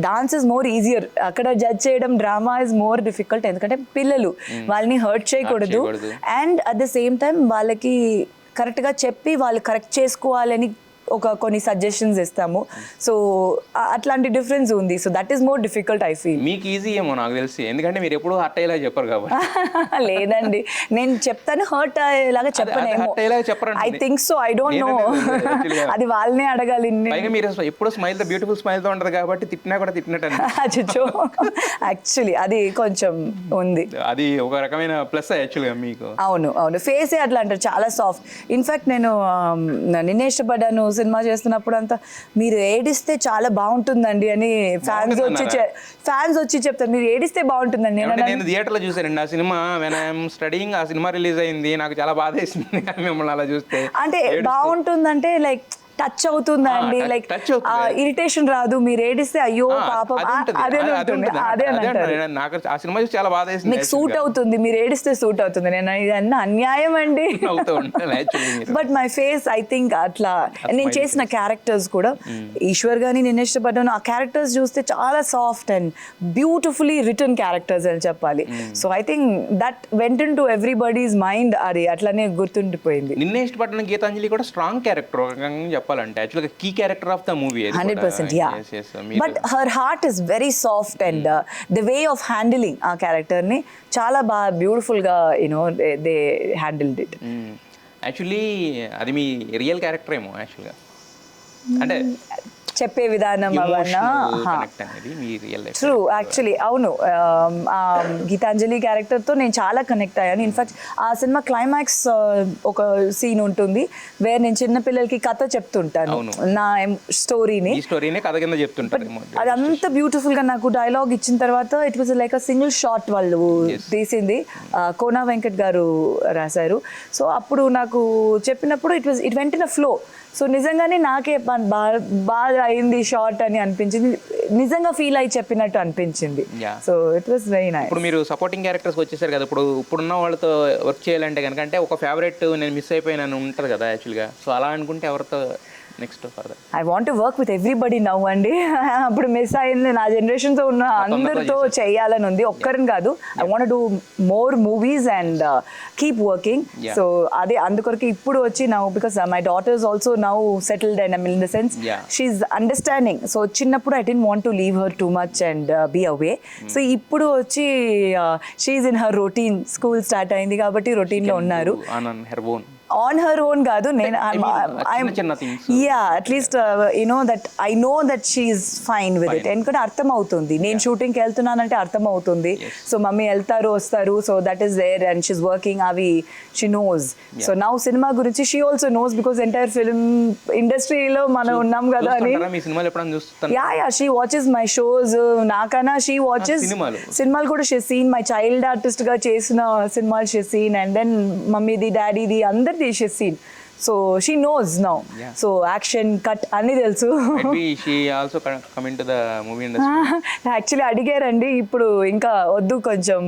Dance is more easier, అక్కడ జడ్జ్ చేయడం. డ్రామా ఇస్ మోర్ డిఫికల్ట్, ఎందుకంటే పిల్లలు వాళ్ళని హర్ట్ చేయకూడదు and at the same time వాళ్ళకి కరెక్ట్గా చెప్పి వాళ్ళు కరెక్ట్ చేసుకోవాలని కొన్ని సజెషన్స్ ఇస్తాము. సో అట్లాంటి డిఫరెన్స్ ఉంది. So that is more difficult I feel. మీకు ఈజీ ఏమో నాకు తెలిసి, ఎందుకంటే మీరు ఎప్పుడు హర్ట్ అయ్యేలా చెప్పరు కాబట్టి. లేదండి, నేను చెప్తాను, హర్ట్ అయ్యేలాగా చెప్పనేమో. I think so, I don't know, అది వాళ్ళనే అడగాలి. మీరు ఎప్పుడు స్మైల్ తో, బ్యూటిఫుల్ స్మైల్ తో ఉంటారు కాబట్టి తిట్టినా కూడా తిట్టినట్టు అచ్చో. యాక్చువల్లీ అది కొంచెం ఉంది, అది ఒక రకమైన ప్లస్ యాక్చువల్గా మీకు. అవును అవును, ఫేసే అట్లా అంటారు, చాలా సాఫ్ట్. ఇన్ఫాక్ట్ నేను నిన్నే ఇష్టపడ్డాను సినిమా చేస్తున్నప్పుడు అంతా మీరు ఏడిస్తే చాలా బాగుంటుందండి అని ఫ్యాన్స్ వచ్చి చెప్తారు, మీరు ఏడిస్తే బాగుంటుందండి. నేను థియేటర్లో చూసానండి ఆ సినిమా, వెన్ ఐఎమ్ స్టడీయింగ్, ఆ సినిమా రిలీజ్ అయింది, నాకు చాలా బాధ వేసింది మిమ్మల్ని అలా చూస్తే. అంటే బాగుంటుందంటే లైక్ టచ్ అవుతుందా అండి, లైక్ ఇరిటేషన్ రాదు, మీరు ఏడిస్తే అయ్యో పాపం అదే నాకు ఆ సినిమా చూసి చాలా బాధ వేసింది. మీకు సూట్ అవుతుంది, మీరు ఏడిస్తే సూట్ అవుతుంది. నేను ఇదన్నా అన్యాయం అండి. But my face I think అట్లా నేను చేసిన క్యారెక్టర్స్ కూడా, ఈశ్వర్ గాని నేను ఇష్టపడ్డాను, ఆ క్యారెక్టర్స్ చూస్తే చాలా soft and beautifully written characters అని చెప్పాలి. So I think that went in to everybody's mind, అది అట్లానే గుర్తుండిపోయింది. నిన్నే ఇష్టపడ్డాను గీతాంజలి కూడా స్ట్రాంగ్ క్యారెక్టర్ చెప్పాలంటే, యాక్చువల్గా key character of the movie. 100%, yeah. But her heart is very soft and the way of handling ఆ క్యారెక్టర్ ని చాలా బాగా బ్యూటిఫుల్ గా they handled it. యాక్చువల్లీ అది మీ రియల్ క్యారెక్టర్ ఏమో యాక్చువల్గా, అంటే చెప్పే విధానం అవన్నా. ట్రూ, యాక్చువల్లీ అవును. గీతాంజలి క్యారెక్టర్తో నేను చాలా కనెక్ట్ అయ్యాను. ఇన్ఫాక్ట్ ఆ సినిమా క్లైమాక్స్ ఒక సీన్ ఉంటుంది వేర్ నేను చిన్న పిల్లలకి కథ చెప్తుంటాను, నా స్టోరీని. అదంతా బ్యూటిఫుల్ గా నాకు డైలాగ్ ఇచ్చిన తర్వాత it was like a single shot వాళ్ళు తీసింది, కోనా వెంకట్ గారు రాశారు. సో అప్పుడు నాకు చెప్పినప్పుడు it went in a flow. So నిజంగానే నాకే బాగా అయింది షార్ట్ అని అనిపించింది, నిజంగా ఫీల్ అయి చెప్పినట్టు అనిపించింది. So it was very nice. ఇప్పుడు మీరు సపోర్టింగ్ క్యారెక్టర్స్ వచ్చేసారు కదా, ఇప్పుడున్న వాళ్ళతో వర్క్ చేయాలంటే కనుక, అంటే ఒక ఫేవరెట్ నేను మిస్ అయిపోయినాను ఉంటారు కదా యాక్చువల్గా. సో అలా అనుకుంటే ఎవరితో next further? I want to work with everybody now అండి. అప్పుడు మిస్ అయింది, నా జనరేషన్తో ఉన్న అందరితో చేయాలని ఉంది, ఒక్కరిని కాదు. I want do more movies and keep working. So అదే అందుకొరకు ఇప్పుడు వచ్చి now, because my daughters also now settled and I mean in the sense she is understanding. So చిన్నప్పుడు I didn't want to leave her too much and be away. So ఇప్పుడు వచ్చి she is in her routine, school start అయింది కాబట్టి రొటీన్లో ఉన్నారు. On her own కాదు, నేను at least you know that I know that she is fine with it. ఎందుకంటే అర్థం అవుతుంది, నేను షూటింగ్కి వెళ్తున్నానంటే అర్థం అవుతుంది. సో మమ్మీ వెళ్తారు వస్తారు, so that is there and she is working, అవి she knows. So now cinema గురించి she also knows, because entire film ఇండస్ట్రీలో మనం ఉన్నాం కదా అని. Yeah she watches my shows, నాకన్నా షీ వాచెస్ సినిమాలు కూడా. She seen my child artist గా చేసిన సినిమాలు, షీ సీన్ అండ్ దెన్ మమ్మీది డాడీది అందరిది she seen. So she knows now. So action cut అన్ని తెలుసు. యాక్చువల్లీ అడిగారండి, ఇప్పుడు ఇంకా వద్దు కొంచెం.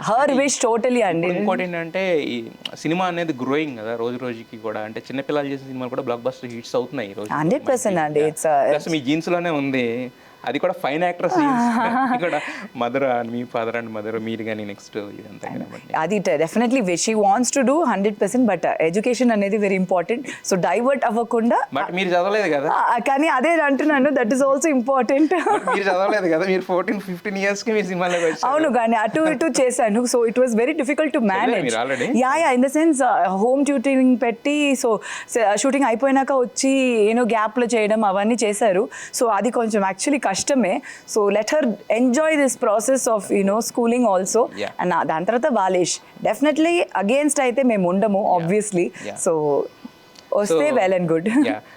హర్ విష్ టోటలీ అండి. ఇంకోటి ఏంటంటే ఈ సినిమా అనేది గ్రోయింగ్ కదా రోజు రోజుకి కూడా, అంటే చిన్నపిల్లలు చేసే సినిమాలు కూడా బ్లాక్ బస్టర్ హిట్స్ అవుతున్నాయి 100% అండి. మీ జీన్స్ లోనే ఉంది, అది కూడా ఫైన్ యాక్ట్రెస్ కూడా. Mother, me father and mother, మీరు కానీ నెక్స్ట్ ఇదంతా అది definitely she wants to do 100%. But education అనేది వెరీ ఇంపార్టెంట్. సో డైవర్ట్ అవ్వకుండా. బట్ మీరు చదవలేదు కదా. కానీ అదే అంటున్నాను, దట్ ఈస్ ఆల్సో ఇంపార్టెంట్. మీరు చదవలేదు కదా, మీరు 14-15 years కి మీ సినిమాలో. అవును, కానీ అటు ఇటు చేశాను. So it was very difficult to manage. Yeah in the sense home tutoring పెట్టి, సో షూటింగ్ అయిపోయినాక వచ్చి ఏనో గ్యాప్లో చేయడం అవన్నీ చేశారు. సో అది కొంచెం యాక్చువల్లీ కష్టమే. So let her enjoy this process of schooling also. And దాని తర్వాత బాలేష్ డెఫినెట్లీ అగేన్స్ట్ అయితే మేము ఉండము ఆబ్వియస్లీ. సో వస్తే వెల్ అండ్ గుడ్.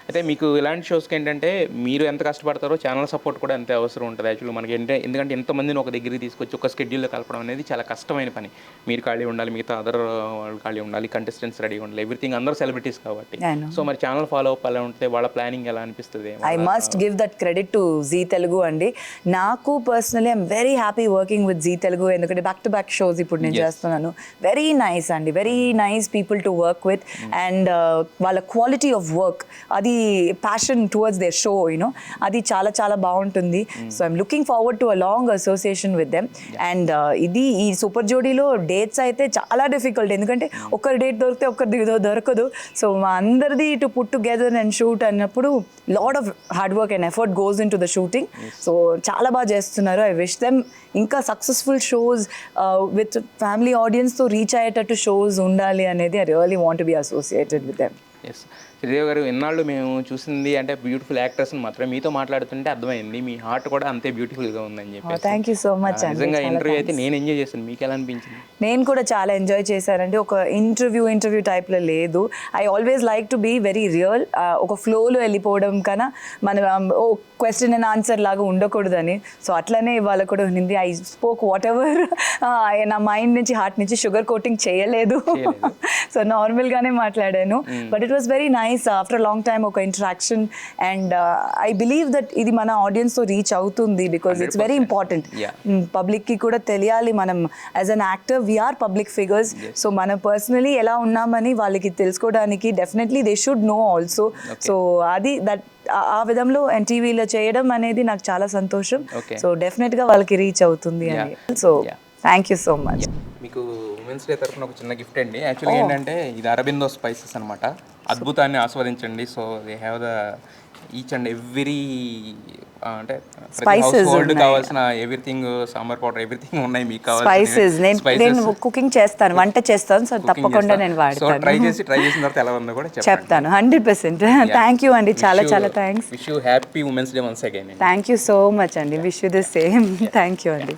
అయితే మీకు ఇలాంటి షోస్కి ఏంటంటే మీరు ఎంత కష్టపడతారో ఛానల్ సపోర్ట్ కూడా అంతే అవసరం ఉంటుంది యాక్చువల్లీ మనకి. ఎందుకంటే ఎంతమందిని ఒక దగ్గరికి తీసుకొచ్చి ఒక స్కెడ్యూల్లో కలపడం అనేది చాలా కష్టమైన పని. మీరు ఖాళీ ఉండాలి, మిగతా అదర్ వాళ్ళు ఖాళీ ఉండాలి, కంటెస్టెంట్స్ రెడీగా ఉండాలి, ఎవ్రీథింగ్ అందరూ సెలబ్రిటీస్ కాబట్టి. సో మరి ఛానల్ ఫాలో అప్ అలా ఉంటే వాళ్ళ ప్లానింగ్ ఎలా అనిపిస్తుంది? I must give that credit to Zee Telugu అండి. నాకు personally I'm very happy working with Zee Telugu. ఎందుకంటే బ్యాక్ టు బ్యాక్ షోస్ ఇప్పుడు నేను చేస్తున్నాను. వెరీ నైస్ అండి, very nice people to work with. And వాళ్ళ క్వాలిటీ ఆఫ్ వర్క్, అది ప్యాషన్ టువర్డ్స్ దేర్ షో, అది చాలా చాలా బాగుంటుంది. So I'm looking forward to a long association with them. And ఇది ఈ సూపర్ జోడీలో డేట్స్ అయితే చాలా డిఫికల్ట్, ఎందుకంటే ఒకరి డేట్ దొరికితే ఒకరిది దొరకదు. సో మా అందరిది to put together and shoot అన్నప్పుడు lot of hard work and effort goes in to the shooting. So చాలా బాగా చేస్తున్నారు. ఐ విష్ దెమ్ ఇంకా సక్సెస్ఫుల్ షోస్ విత్ ఫ్యామిలీ ఆడియన్స్తో రీచ్ అయ్యేటట్టు షోస్ ఉండాలి అనేది I really want to be associated with them. Yes Sridevi గారు, ఎన్నాళ్ళు మేము చూసింది అంటే బ్యూటిఫుల్ యాక్టర్స్ని మాత్రమే. మీతో మాట్లాడుతుంటే అర్థమైంది మీ హార్ట్ కూడా అంతే బ్యూటిఫుల్గా ఉందని చెప్పి. Thank you so much. నిజంగా ఇంటర్వ్యూ అయితే నేను ఎంజాయ్ చేశాను, మీకు ఎలా అనిపించింది? నేను కూడా చాలా ఎంజాయ్ చేశానండి. ఒక ఇంటర్వ్యూ టైప్లో లేదు. I always like to be very real. ఒక ఫ్లోలో వెళ్ళిపోవడం కన్నా మనం ఓ క్వశ్చన్ అండ్ ఆన్సర్ లాగా ఉండకూడదని. సో అట్లనే ఇవాళ కూడా ఉంది. ఐ స్పోక్ వాట్ ఎవర్ నా మైండ్ నుంచి, హార్ట్ నుంచి షుగర్ కోటింగ్ చేయలేదు. సో నార్మల్గానే మాట్లాడాను. But it was very nice after long time ఒక interaction. And I believe that ఇది మన ఆడియన్స్తో రీచ్ అవుతుంది, బికాజ్ ఇట్స్ వెరీ ఇంపార్టెంట్. పబ్లిక్కి కూడా తెలియాలి మనం as an actor we are public figures. So మనం పర్సనలీ ఎలా ఉన్నామని వాళ్ళకి తెలుసుకోవడానికి definitely they should know also. So అది దట్ ఆ విధంలో ఎన్టీవీలో చేయడం అనేది నాకు చాలా సంతోషం. సో డెఫినెట్గా వాళ్ళకి రీచ్ అవుతుంది అని. So thank you so much. మీకు ఉమెన్స్ డే తరఫున ఒక చిన్న గిఫ్ట్ అండి. యాక్చువల్గా ఏంటంటే ఇది అరబిందో స్పైసెస్ అనమాట. అద్భుతాన్ని ఆస్వాదించండి. So they have the each and every అంటే కావాల్సిన ఎవ్రీథింగ్, సాంబార్ పౌడర్ ఎవ్రీథింగ్ ఉన్నాయి మీకు స్పైసెస్. నేను కుకింగ్ చేస్తాను, వంట చేస్తాను. సో తప్పకుండా నేను వాడతాను. ట్రై చేసిన తర్వాత ఎలా ఉందో కూడా చెప్తాను 100%. థ్యాంక్ యూ అండి, చాలా చాలా thanks. Wish you happy women's day once again. Thank you so much అండి. Wish you the same. Thank you అండి.